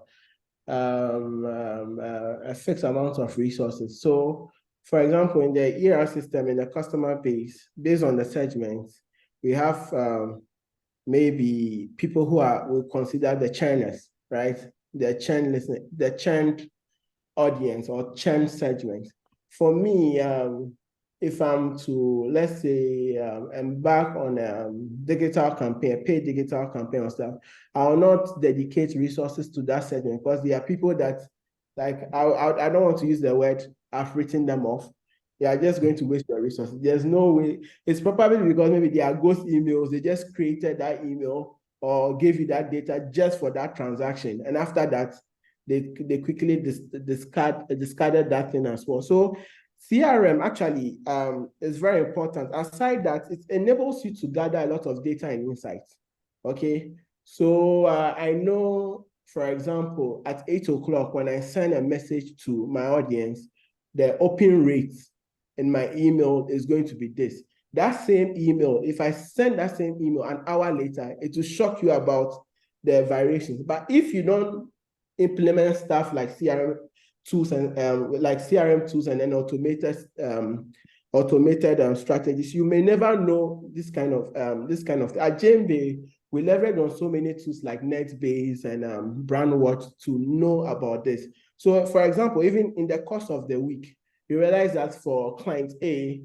fixed amount of resources. So, for example, in the ER system, in the customer base, based on the segments, we have maybe people who we consider the churners, right? The churned audience or churn segment. For me, if I'm to, let's say, embark on a digital campaign, a paid digital campaign or stuff, I will not dedicate resources to that segment because there are people that, like, I don't want to use the word, I've written them off. They are just going to waste your resources. There's no way. It's probably because maybe they are ghost emails. They just created that email or gave you that data just for that transaction. And after that, they quickly discarded that thing as well. So CRM actually is very important. Aside that, it enables you to gather a lot of data and insights. Okay, so I know, for example, at 8 o'clock when I send a message to my audience, the open rate in my email is going to be this. That same email, if I send that same email an hour later, it will shock you about the variations. But if you don't implement stuff like CRM tools and then automated strategies, you may never know this kind of at JMB, we leverage on so many tools like NetBase and Brandwatch to know about this. So for example, even in the course of the week, you realize that for client A,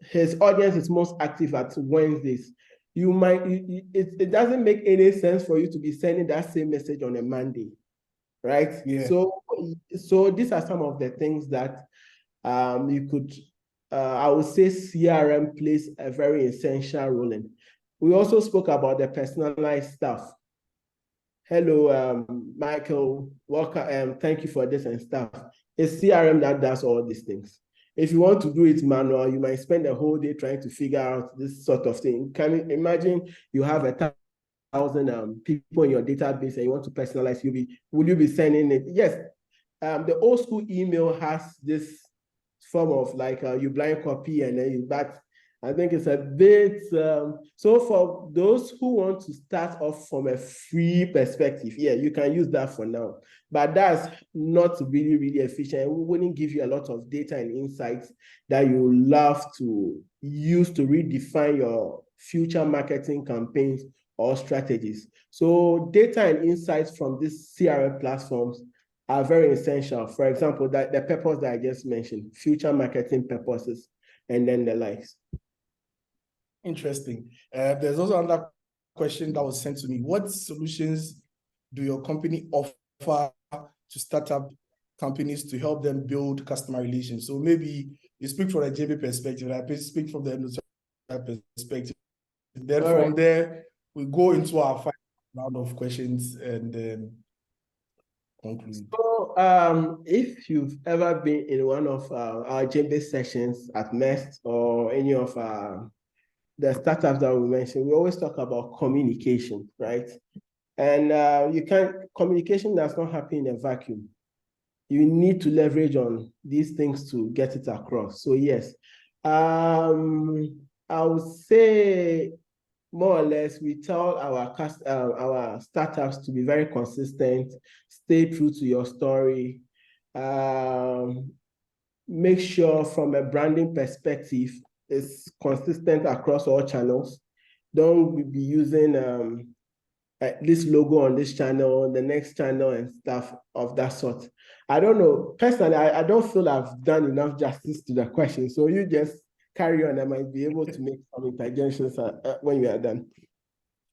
his audience is most active at Wednesdays. It doesn't make any sense for you to be sending that same message on a Monday, right? Yeah. So these are some of the things that you could, I would say CRM plays a very essential role in. We also spoke about the personalized stuff. Hello, Michael, welcome, thank you for this and stuff. It's CRM that does all these things. If you want to do it manual, you might spend a whole day trying to figure out this sort of thing. Can you imagine you have 1,000 people in your database and you want to personalize? Will you be sending it? Yes. The old school email has this form of like you blind copy and then but I think it's a bit, so for those who want to start off from a free perspective, yeah, you can use that for now, but that's not really, really efficient. It wouldn't give you a lot of data and insights that you love to use to redefine your future marketing campaigns or strategies. So data and insights from these CRM platforms are very essential. For example, the purpose that I just mentioned, future marketing purposes, and then the likes. Interesting. There's also another question that was sent to me. What solutions do your company offer to startup companies to help them build customer relations? So maybe you speak from a JB perspective, and I speak from the mNotify perspective. Then from there, we go into our final round of questions and then conclude. So if you've ever been in one of our JB sessions at Nest or any of the startups that we mentioned, we always talk about communication, right? And communication does not happen in a vacuum. You need to leverage on these things to get it across. So yes, I would say more or less we tell our startups to be very consistent, stay true to your story, make sure from a branding perspective, it's consistent across all channels. Don't be using this logo on this channel, the next channel and stuff of that sort. I don't know. Personally, I don't feel I've done enough justice to the question. So you just carry on. I might be able to make some interventions when you are done.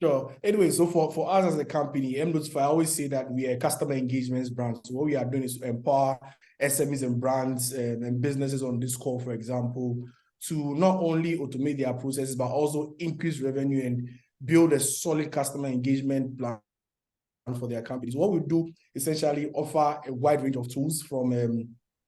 Sure. Anyway, so for us as a company, mNotify, I always say that we are a customer engagements brand. So what we are doing is to empower SMEs and brands and businesses on this call, for example, to not only automate their processes, but also increase revenue and build a solid customer engagement plan for their companies. What we do essentially offer a wide range of tools from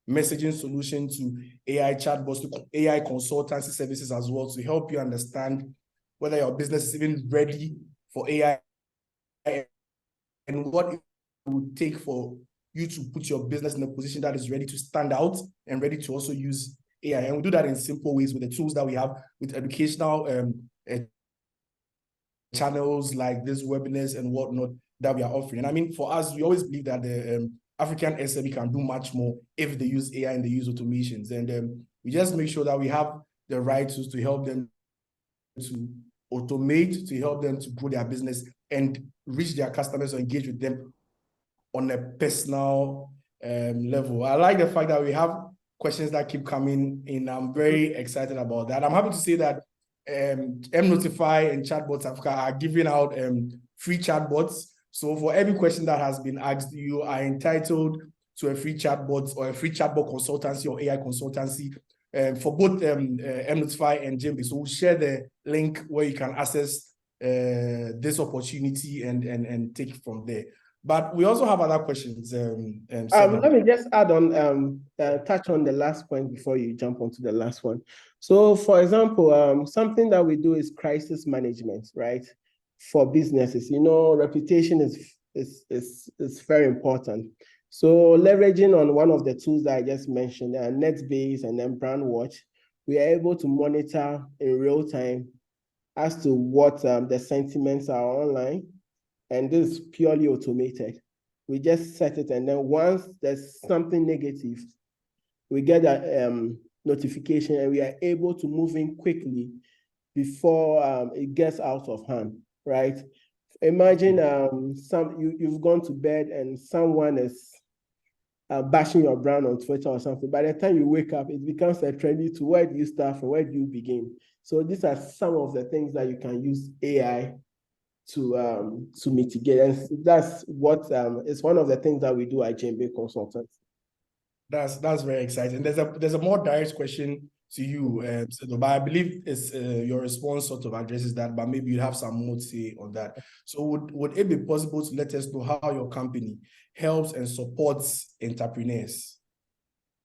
messaging solution to AI chatbots to AI consultancy services as well to help you understand whether your business is even ready for AI and what it would take for you to put your business in a position that is ready to stand out and ready to also use AI. And we do that in simple ways with the tools that we have with educational channels like this webinars and whatnot that we are offering. And I mean, for us, we always believe that the African SME can do much more if they use AI and they use automations. And we just make sure that we have the right tools to help them to automate, to help them to grow their business and reach their customers or engage with them on a personal level. I like the fact that we have questions that keep coming in. I'm very excited about that. I'm happy to say that mNotify and Chatbots Africa are giving out free chatbots. So for every question that has been asked, you are entitled to a free chatbot or a free chatbot consultancy or AI consultancy for both mNotify and JMB. So we'll share the link where you can access this opportunity and take it from there. But we also have other questions. Let me just add on, touch on the last point before you jump onto the last one. So, for example, something that we do is crisis management, right? For businesses, reputation is very important. So, leveraging on one of the tools that I just mentioned, NetBase and then BrandWatch, we are able to monitor in real time as to what the sentiments are online. And this is purely automated. We just set it, and then once there's something negative, we get a notification, and we are able to move in quickly before it gets out of hand, right? Imagine you've gone to bed and someone is bashing your brand on Twitter or something. By the time you wake up, it becomes a trendy to where do you start from, where do you begin? So these are some of the things that you can use AI to mitigate, and that's what is one of the things that we do at JMB Consultants. That's very exciting. There's a more direct question to you, Sedor, but I believe it's your response sort of addresses that, but maybe you have some more to say on that. So would it be possible to let us know how your company helps and supports entrepreneurs?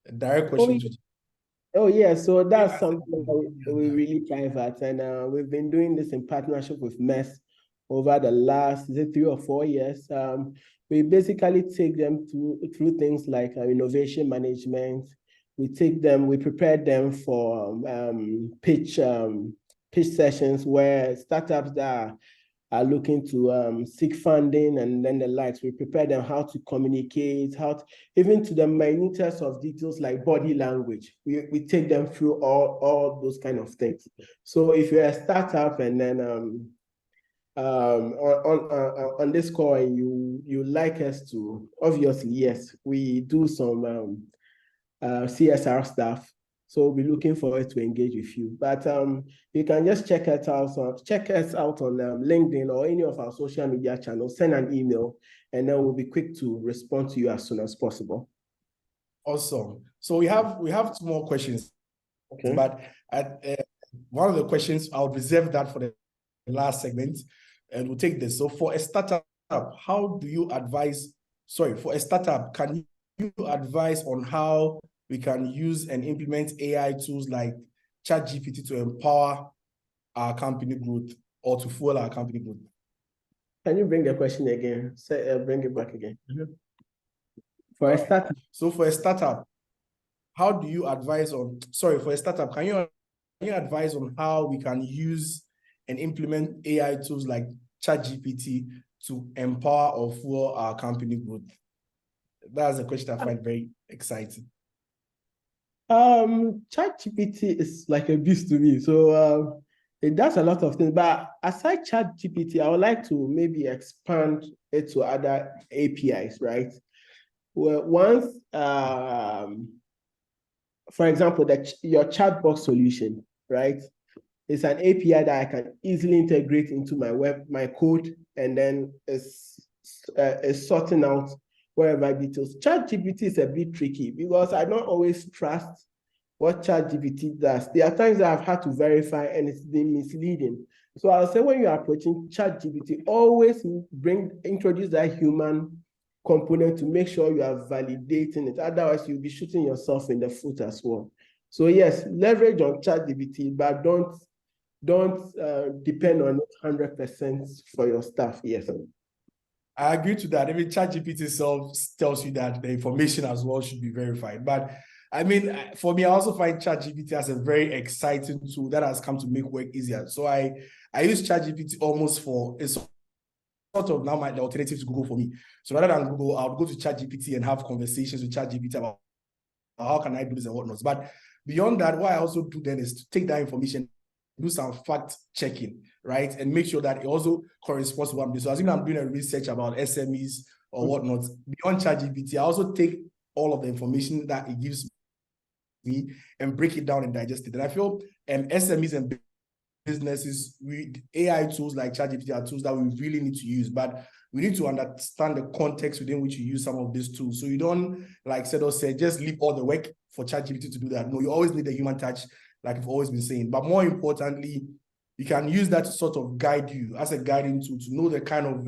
A direct question to you. Oh yeah, so that's something that we really thrive at, and we've been doing this in partnership with MES over the last 3 or 4 years. We basically take them through things like innovation management. We prepare them for pitch sessions where startups that are looking to seek funding and then the likes. We prepare them how to communicate, even to the minutest of details like body language. We take them through all those kind of things. So if you're a startup and then on this call and you like us to, obviously, yes, we do some CSR stuff. So we'll be looking forward to engage with you. But you can just check us out on LinkedIn or any of our social media channels, send an email, and then we'll be quick to respond to you as soon as possible. Awesome. So we have 2 more questions. Okay. But one of the questions, I'll reserve that for the last segment, and we'll take this. So for a startup, how do you advise, for a startup, can you advise on how we can use and implement AI tools like ChatGPT to empower our company growth or to fuel our company growth? Can you bring the question again? Bring it back again. For a startup. So for a startup, how do you advise on, for a startup, can you advise on how we can use and implement AI tools like ChatGPT to empower or fuel our company growth? That's a question I find very exciting. ChatGPT is like a beast to me. So it does a lot of things. But aside ChatGPT, I would like to maybe expand it to other APIs, right? Well, once, for example, your chatbot solution, right? It's an API that I can easily integrate into my code, and then it's sorting out wherever details. ChatGPT is a bit tricky because I don't always trust what ChatGPT does. There are times that I've had to verify and it's been misleading. So I'll say when you're approaching ChatGPT, always introduce that human component to make sure you are validating it. Otherwise, you'll be shooting yourself in the foot as well. So yes, leverage on ChatGPT, but don't depend on it 100% for your stuff. Yes. I agree to that. Even ChatGPT itself tells you that the information as well should be verified. But I mean, for me, I also find ChatGPT as a very exciting tool that has come to make work easier. So I use ChatGPT almost it's sort of now the alternative to Google for me. So rather than Google, I'll go to ChatGPT and have conversations with ChatGPT about how can I do this and whatnot. But beyond that, what I also do then is to take that information, do some fact checking, right? And make sure that it also corresponds to what I'm doing. So as I'm doing a research about SMEs or whatnot, beyond ChatGPT, I also take all of the information that it gives me and break it down and digest it. And I feel SMEs and businesses with AI tools like ChatGPT are tools that we really need to use, but we need to understand the context within which you use some of these tools. So you don't, like Sedor said, just leave all the work for ChatGPT to do that. No, you always need a human touch, like I've always been saying. But more importantly, you can use that to sort of guide you as a guiding tool to know the kind of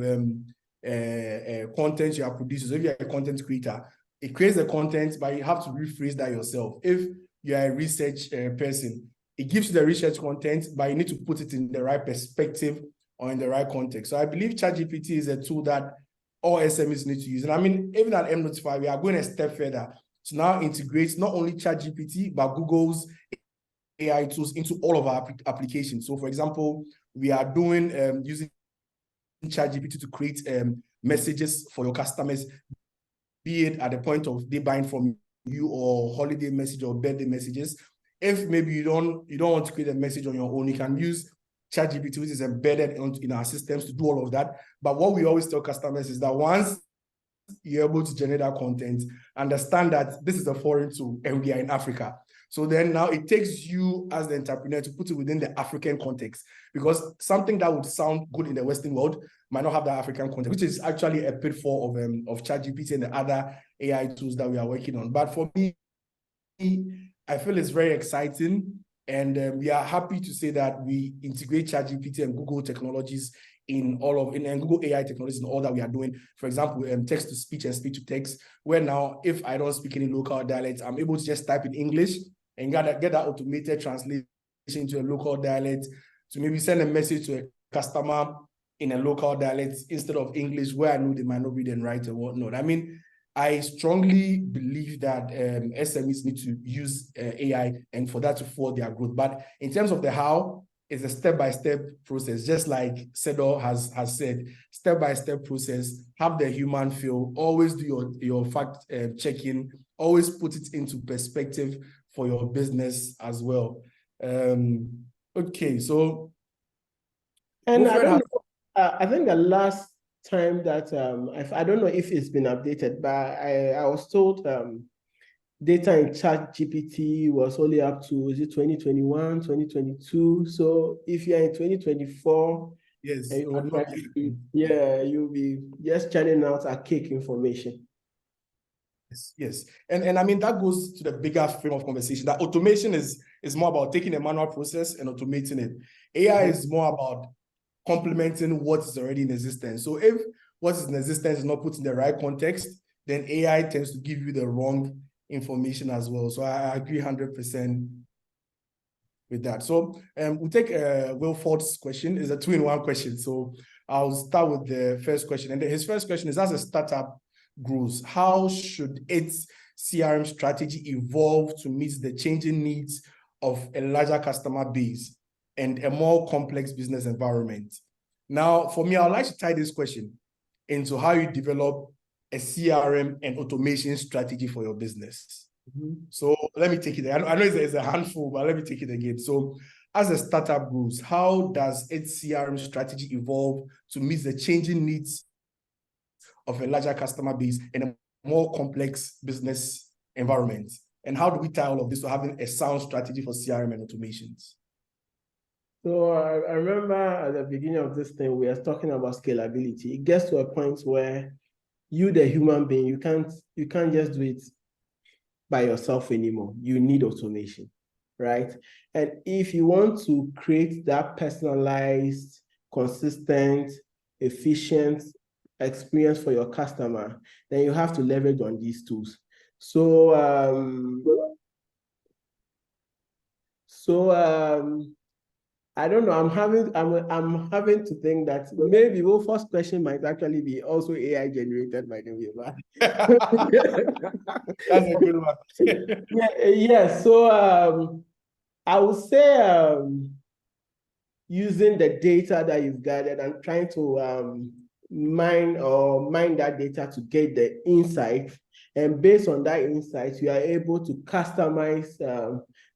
content you are producing. So if you're a content creator, it creates the content, but you have to rephrase that yourself. If you are a research person, it gives you the research content, but you need to put it in the right perspective or in the right context. So I believe ChatGPT is a tool that all SMEs need to use. And I mean, even at mNotify, we are going a step further to now integrate not only ChatGPT, but Google's AI tools into all of our applications. So for example, we are doing using ChatGPT to create messages for your customers, be it at the point of they buying from you or holiday message or birthday messages. If maybe you don't want to create a message on your own, you can use ChatGPT, which is embedded in our systems, to do all of that. But what we always tell customers is that once you're able to generate that content, understand that this is a foreign tool and we are in Africa. So then now it takes you as the entrepreneur to put it within the African context, because something that would sound good in the Western world might not have that African context, which is actually a pitfall of ChatGPT and the other AI tools that we are working on. But for me, I feel it's very exciting, and we are happy to say that we integrate ChatGPT and Google technologies in Google AI technologies in all that we are doing. For example, text to speech and speech to text, where now if I don't speak any local dialect, I'm able to just type in English and get that automated translation into a local dialect to maybe send a message to a customer in a local dialect instead of English, where I know they might not read and write and whatnot. I mean, I strongly believe that SMEs need to use AI and for that to fuel their growth. But in terms of the how, it's a step-by-step process, just like Sedor has said, step-by-step process, have the human feel, always do your fact checking, always put it into perspective for your business as well. Okay, so. And I think the last time that, I don't know if it's been updated, but I was told data in ChatGPT was only up to, is it 2021, 2022? So if you're in 2024, yes, you'll be just churning out archaic information. Yes. And I mean, that goes to the bigger frame of conversation, that automation is more about taking a manual process and automating it. AI is more about complementing what is already in existence. So if what is in existence is not put in the right context, then AI tends to give you the wrong information as well. So I agree 100% with that. So we'll take Wilford's question. It's a 2-in-1 question. So I'll start with the first question. And his first question is, as a startup grows, how should its CRM strategy evolve to meet the changing needs of a larger customer base and a more complex business environment? Now, for me, I'd like to tie this question into how you develop a CRM and automation strategy for your business. So let me take it. I know it's a handful, but let me take it again. So as a startup grows, how does its CRM strategy evolve to meet the changing needs of a larger customer base and a more complex business environment? And how do we tie all of this to having a sound strategy for CRM and automations? So I remember at the beginning of this thing, we were talking about scalability. It gets to a point where you, the human being, you can't just do it by yourself anymore. You need automation, right? And if you want to create that personalized, consistent, efficient experience for your customer, then you have to leverage on these tools. So I don't know. I'm having to think that maybe your first question might actually be also AI generated, by the way. That's a good one. Yeah. So I would say using the data that you've gathered and trying to mine that data to get the insight, and based on that insight, you are able to customize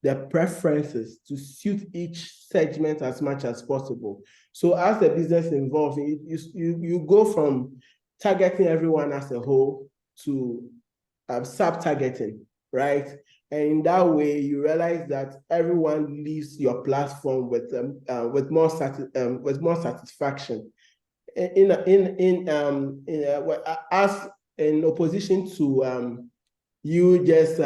the preferences to suit each segment as much as possible. So as the business evolves, you go from targeting everyone as a whole to sub-targeting, right? And in that way, you realize that everyone leaves your platform with more satisfaction. As in opposition to you just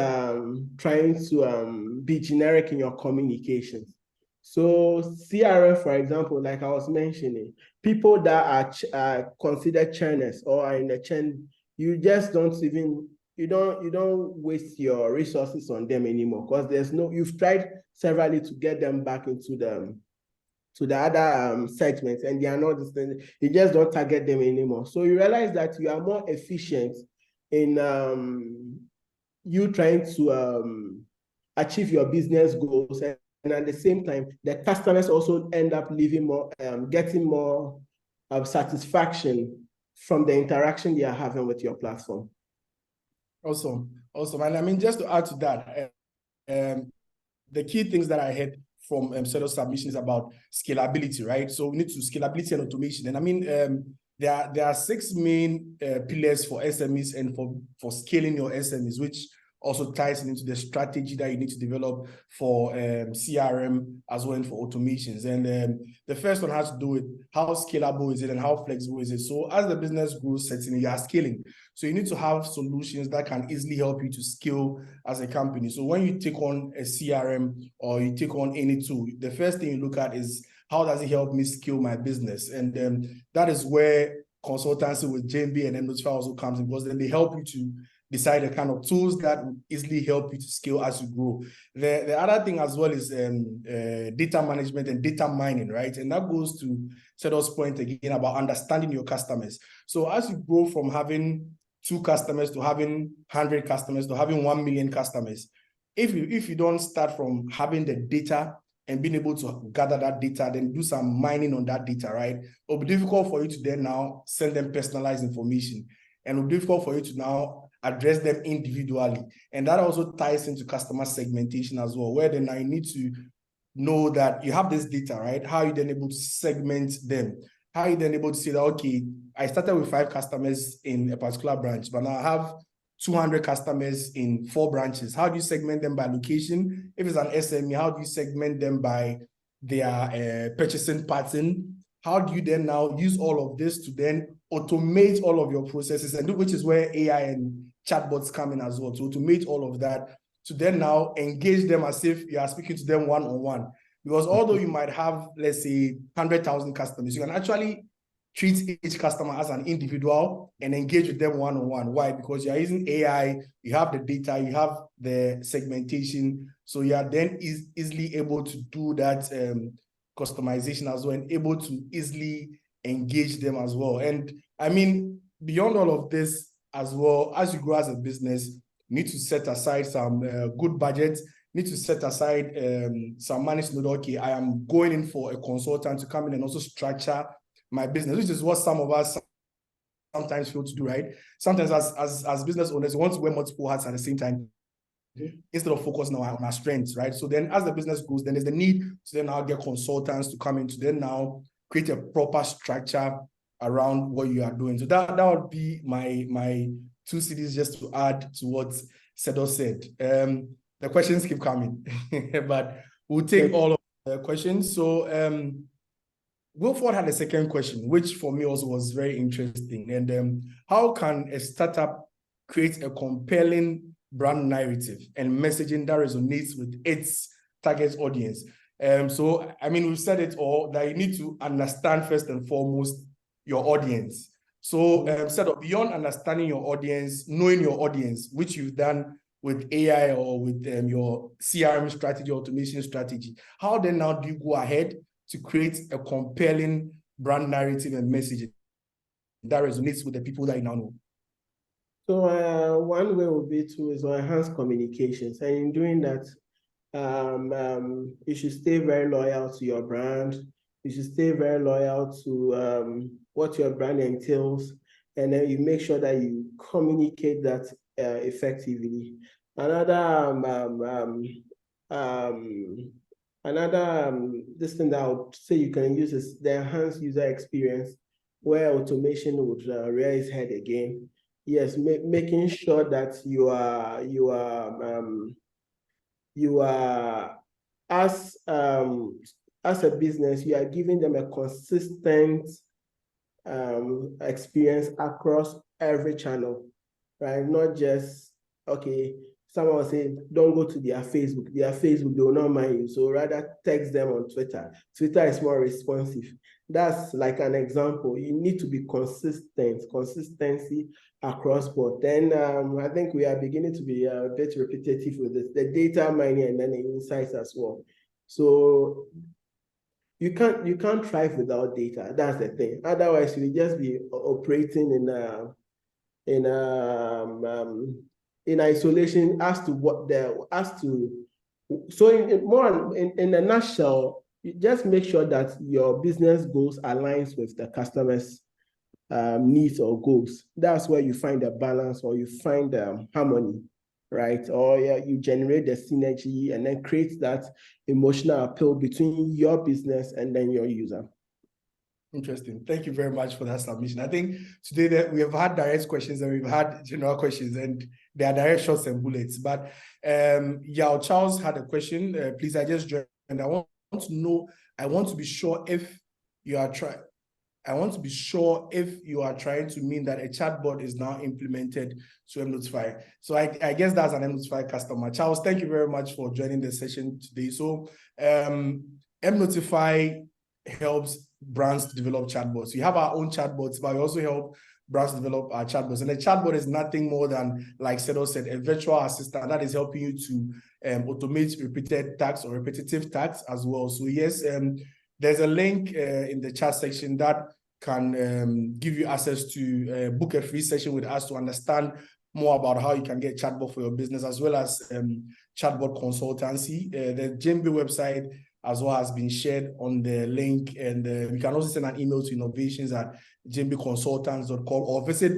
trying to be generic in your communications. So CRM, for example, like I was mentioning, people that are considered churners or are in the churn, you just don't even, you don't waste your resources on them anymore, because you've tried severally to get them back into the other segments, and they are not distant. You just don't target them anymore. So you realize that you are more efficient in you trying to achieve your business goals, and at the same time, the customers also end up living more, getting more satisfaction from the interaction they are having with your platform. Awesome. And I mean, just to add to that, the key things that I heard from Sedor submissions about scalability, right? So we need to scalability and automation. And I mean, there are 6 main pillars for SMEs and for scaling your SMEs, which also ties into the strategy that you need to develop for CRM as well, and for automations. And the first one has to do with how scalable is it and how flexible is it. So as the business grows, certainly you are scaling. So you need to have solutions that can easily help you to scale as a company. So when you take on a CRM or you take on any tool, the first thing you look at is, how does it help me scale my business? And that is where consultancy with JMB and mNotify also comes in, because then they help you to decide the kind of tools that will easily help you to scale as you grow. The other thing as well is data management and data mining, right? And that goes to Sedor's point again about understanding your customers. So as you grow from having 2 customers to having 100 customers to having 1 million customers, if you don't start from having the data and being able to gather that data, then do some mining on that data, right? It'll be difficult for you to then now send them personalized information, and it'll be difficult for you to now address them individually. And that also ties into customer segmentation as well, where then I need to know that you have this data, right? How are you then able to segment them? How are you then able to say that, okay, I started with 5 customers in a particular branch, but now I have 200 customers in 4 branches. How do you segment them by location? If it's an SME, how do you segment them by their purchasing pattern? How do you then now use all of this to then automate all of your processes, and which is where AI and chatbots come in as well, to automate all of that, to then now engage them as if you are speaking to them one-on-one. Because although you might have, let's say, 100,000 customers, you can actually treat each customer as an individual and engage with them one-on-one. Why? Because you are using AI, you have the data, you have the segmentation, so you are then easily able to do that customization as well, and able to easily engage them as well. And I mean, beyond all of this as well, as you grow as a business, you need to set aside some good budget, need to set aside some money to know, okay, I am going in for a consultant to come in and also structure my business, which is what some of us sometimes fail to do, right? Sometimes as business owners, we want to wear multiple hats at the same time, instead of focusing on our strengths, right? So then as the business grows, then there's the need to then now get consultants to come in to then now create a proper structure around what you are doing. So that would be my 2 CDs just to add to what Sedor said. The questions keep coming, but we'll take all of the questions. So Wilford had a second question, which for me also was very interesting. And how can a startup create a compelling brand narrative and messaging that resonates with its target audience? So, I mean, we've said it all, that you need to understand first and foremost your audience. So, beyond understanding your audience, knowing your audience, which you've done with AI or with your CRM strategy, automation strategy, how then now do you go ahead to create a compelling brand narrative and messaging that resonates with the people that you now know? So one way would be to enhance communications, and in doing that, you should stay very loyal to your brand. You should stay very loyal to what your brand entails, and then you make sure that you communicate that effectively. This thing that I would say you can use is the enhanced user experience, where automation would rear its head again. Yes, making sure that you are as a business, you are giving them a consistent experience across every channel, right? Not just, okay, someone will say, don't go to their Facebook. Their Facebook, they will not mind you. So rather text them on Twitter. Twitter is more responsive. That's like an example. You need to be consistency across board. Then I think we are beginning to be a bit repetitive with this, the data mining and then the insights as well. So you can't thrive without data. That's the thing. Otherwise, you'll just be operating in isolation as to in a nutshell, you just make sure that your business goals aligns with the customer's needs or goals. That's where you find a balance, or you find harmony, right? Or you generate the synergy and then create that emotional appeal between your business and then your user. Interesting. Thank you very much for that submission. I think today that we have had direct questions and we've had general questions, and they are direct shots and bullets. But Yao Charles had a question. Please, I just joined. I want to know, I want to be sure if you are trying to mean that a chatbot is now implemented to mNotify. So I guess that's an mNotify customer. Charles, thank you very much for joining the session today. So mNotify helps brands to develop chatbots. We have our own chatbots, but we also help brands develop our chatbots. And a chatbot is nothing more than, like Sedor said, a virtual assistant that is helping you to automate repeated tasks or repetitive tasks as well. So yes, there's a link in the chat section that can give you access to book a free session with us to understand more about how you can get chatbot for your business, as well as chatbot consultancy. The JMB website as well has been shared on the link, and you can also send an email to innovations@jmbconsultants.com or visit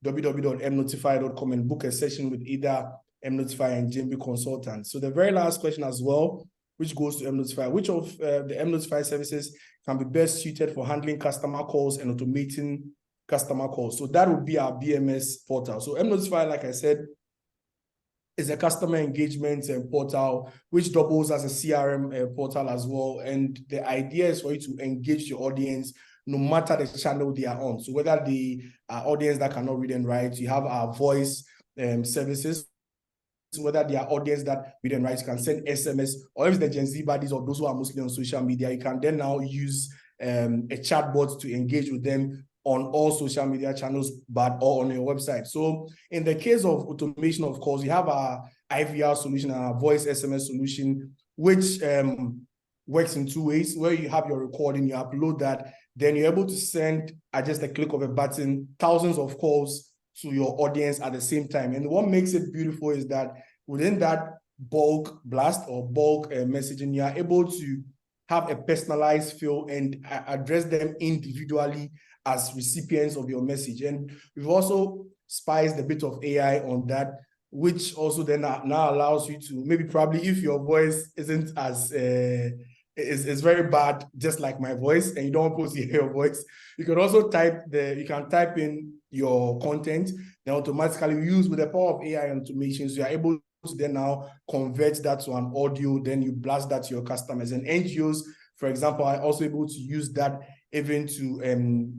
www.mnotify.com and book a session with either mNotify and JMB Consultants. So the very last question as well, which goes to mNotify, which of the mNotify services can be best suited for handling customer calls and automating customer calls? So that would be our BMS portal. So mNotify, like I said, is a customer engagement portal, which doubles as a CRM portal as well. And the idea is for you to engage your audience no matter the channel they are on. So whether the audience that cannot read and write, you have our voice services. Whether they are audience that read and write, can send SMS, or if it's the Gen Z buddies or those who are mostly on social media, you can then now use a chatbot to engage with them on all social media channels, but all on your website. So in the case of automation, of course, we have our IVR solution, our voice SMS solution, which works in two ways, where you have your recording, you upload that, then you're able to send at just a click of a button thousands of calls to your audience at the same time. And what makes it beautiful is that within that bulk blast or bulk messaging, you are able to have a personalized feel and address them individually as recipients of your message. And we've also spiced a bit of AI on that, which also then now allows you to probably if your voice isn't as is very bad, just like my voice, and you don't want to hear your voice, you can also type in your content, then automatically use with the power of AI automations, you are able to then now convert that to an audio, then you blast that to your customers. And NGOs, for example, are also able to use that even to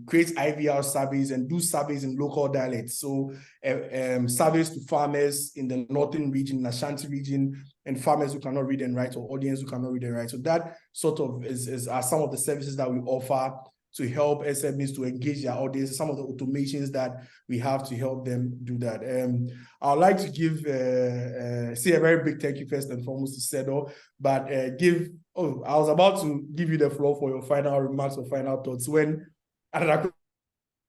create IVR surveys and do surveys in local dialects. So surveys to farmers in the northern region, Ashanti region, and farmers who cannot read and write, or audience who cannot read and write. So that sort of are some of the services that we offer to help SMEs to engage their audience, some of the automations that we have to help them do that. I'd like to give, say a very big thank you first and foremost to Sedor, but I was about to give you the floor for your final remarks or final thoughts when another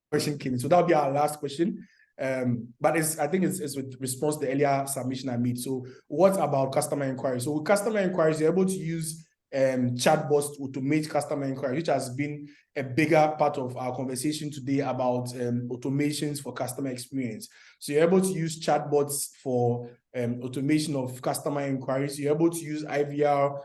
question came in. So that'll be our last question. But I think it's with response to the earlier submission I made. So what about customer inquiries? So with customer inquiries, you're able to use chatbots to automate customer inquiries, which has been a bigger part of our conversation today about automations for customer experience. So you're able to use chatbots for automation of customer inquiries. You're able to use IVR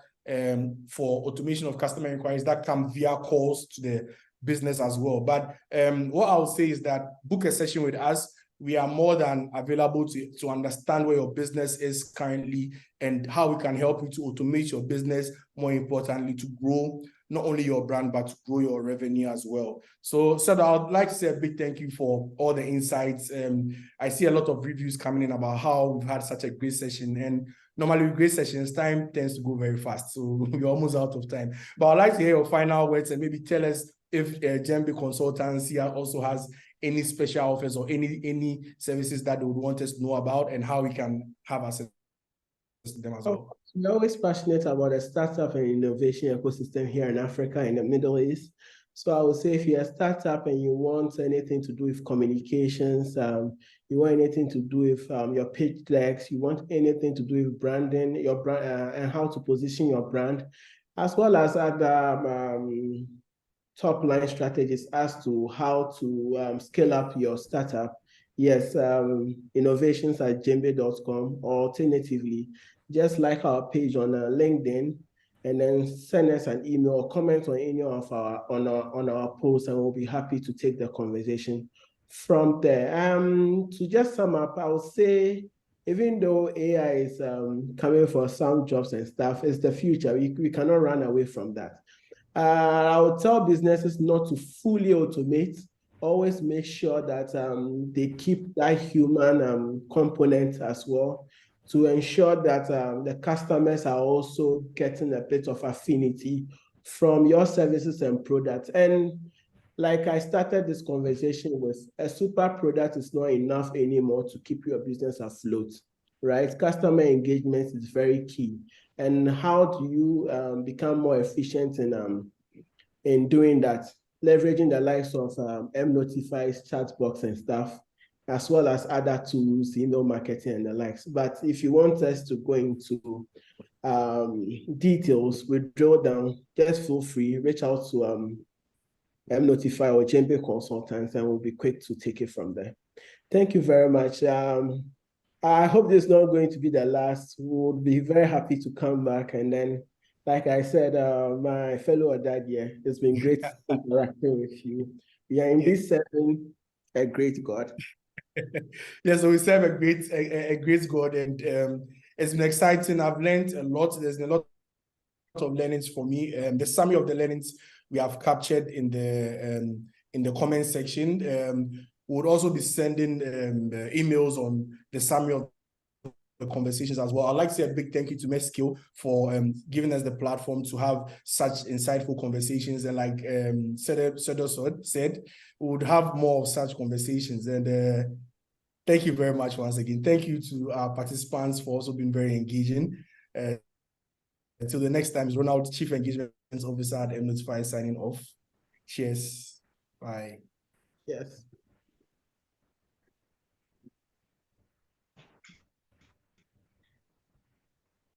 for automation of customer inquiries that come via calls to the business as well. But what I'll say is that book a session with us. We are more than available to understand where your business is currently and how we can help you to automate your business, more importantly, to grow not only your brand, but to grow your revenue as well. So, Sedor, I'd like to say a big thank you for all the insights. I see a lot of reviews coming in about how we've had such a great session. And normally with great sessions, time tends to go very fast. So we're almost out of time. But I'd like to hear your final words and maybe tell us if Djembe Consultancy also has any special offers or any services that they would want us to know about and how we can have access to them as well. We're always passionate about the startup and innovation ecosystem here in Africa, in the Middle East. So I would say if you're a startup and you want anything to do with communications, you want anything to do with your pitch decks, you want anything to do with branding, your brand and how to position your brand, as well as other top line strategies as to how to scale up your startup. Yes, innovations@djembe.com, or alternatively, just like our page on LinkedIn, and then send us an email or comment on any of our posts, and we'll be happy to take the conversation from there. To just sum up, I would say, even though AI is coming for some jobs and stuff, it's the future. We cannot run away from that. I would tell businesses not to fully automate. Always make sure that they keep that human component as well, to ensure that the customers are also getting a bit of affinity from your services and products. And like I started this conversation with, a super product is not enough anymore to keep your business afloat, right? Customer engagement is very key. And how do you become more efficient in doing that? Leveraging the likes of mNotify's chat box and stuff, as well as other tools, email marketing and the likes. But if you want us to go into details, we drill down, just feel free, reach out to mNotify or Djembe Consultants, and we'll be quick to take it from there. Thank you very much. I hope this is not going to be the last. We'll be very happy to come back. And then, like I said, my fellow Adadie, it's been great interacting with you. We are in this serving a great God. Yes, so we serve a great God, and it's been exciting. I've learned a lot. There's been a lot of learnings for me. The summary of the learnings we have captured in the comment section. We would also be sending emails on the summary of the conversations as well. I'd like to say a big thank you to Meskill for giving us the platform to have such insightful conversations. And like Sedor said, we would have more of such conversations. And thank you very much once again. Thank you to our participants for also being very engaging. Until the next time, is Ronald, Chief Engagement Officer at mNotify, signing off. Cheers. Bye. Yes.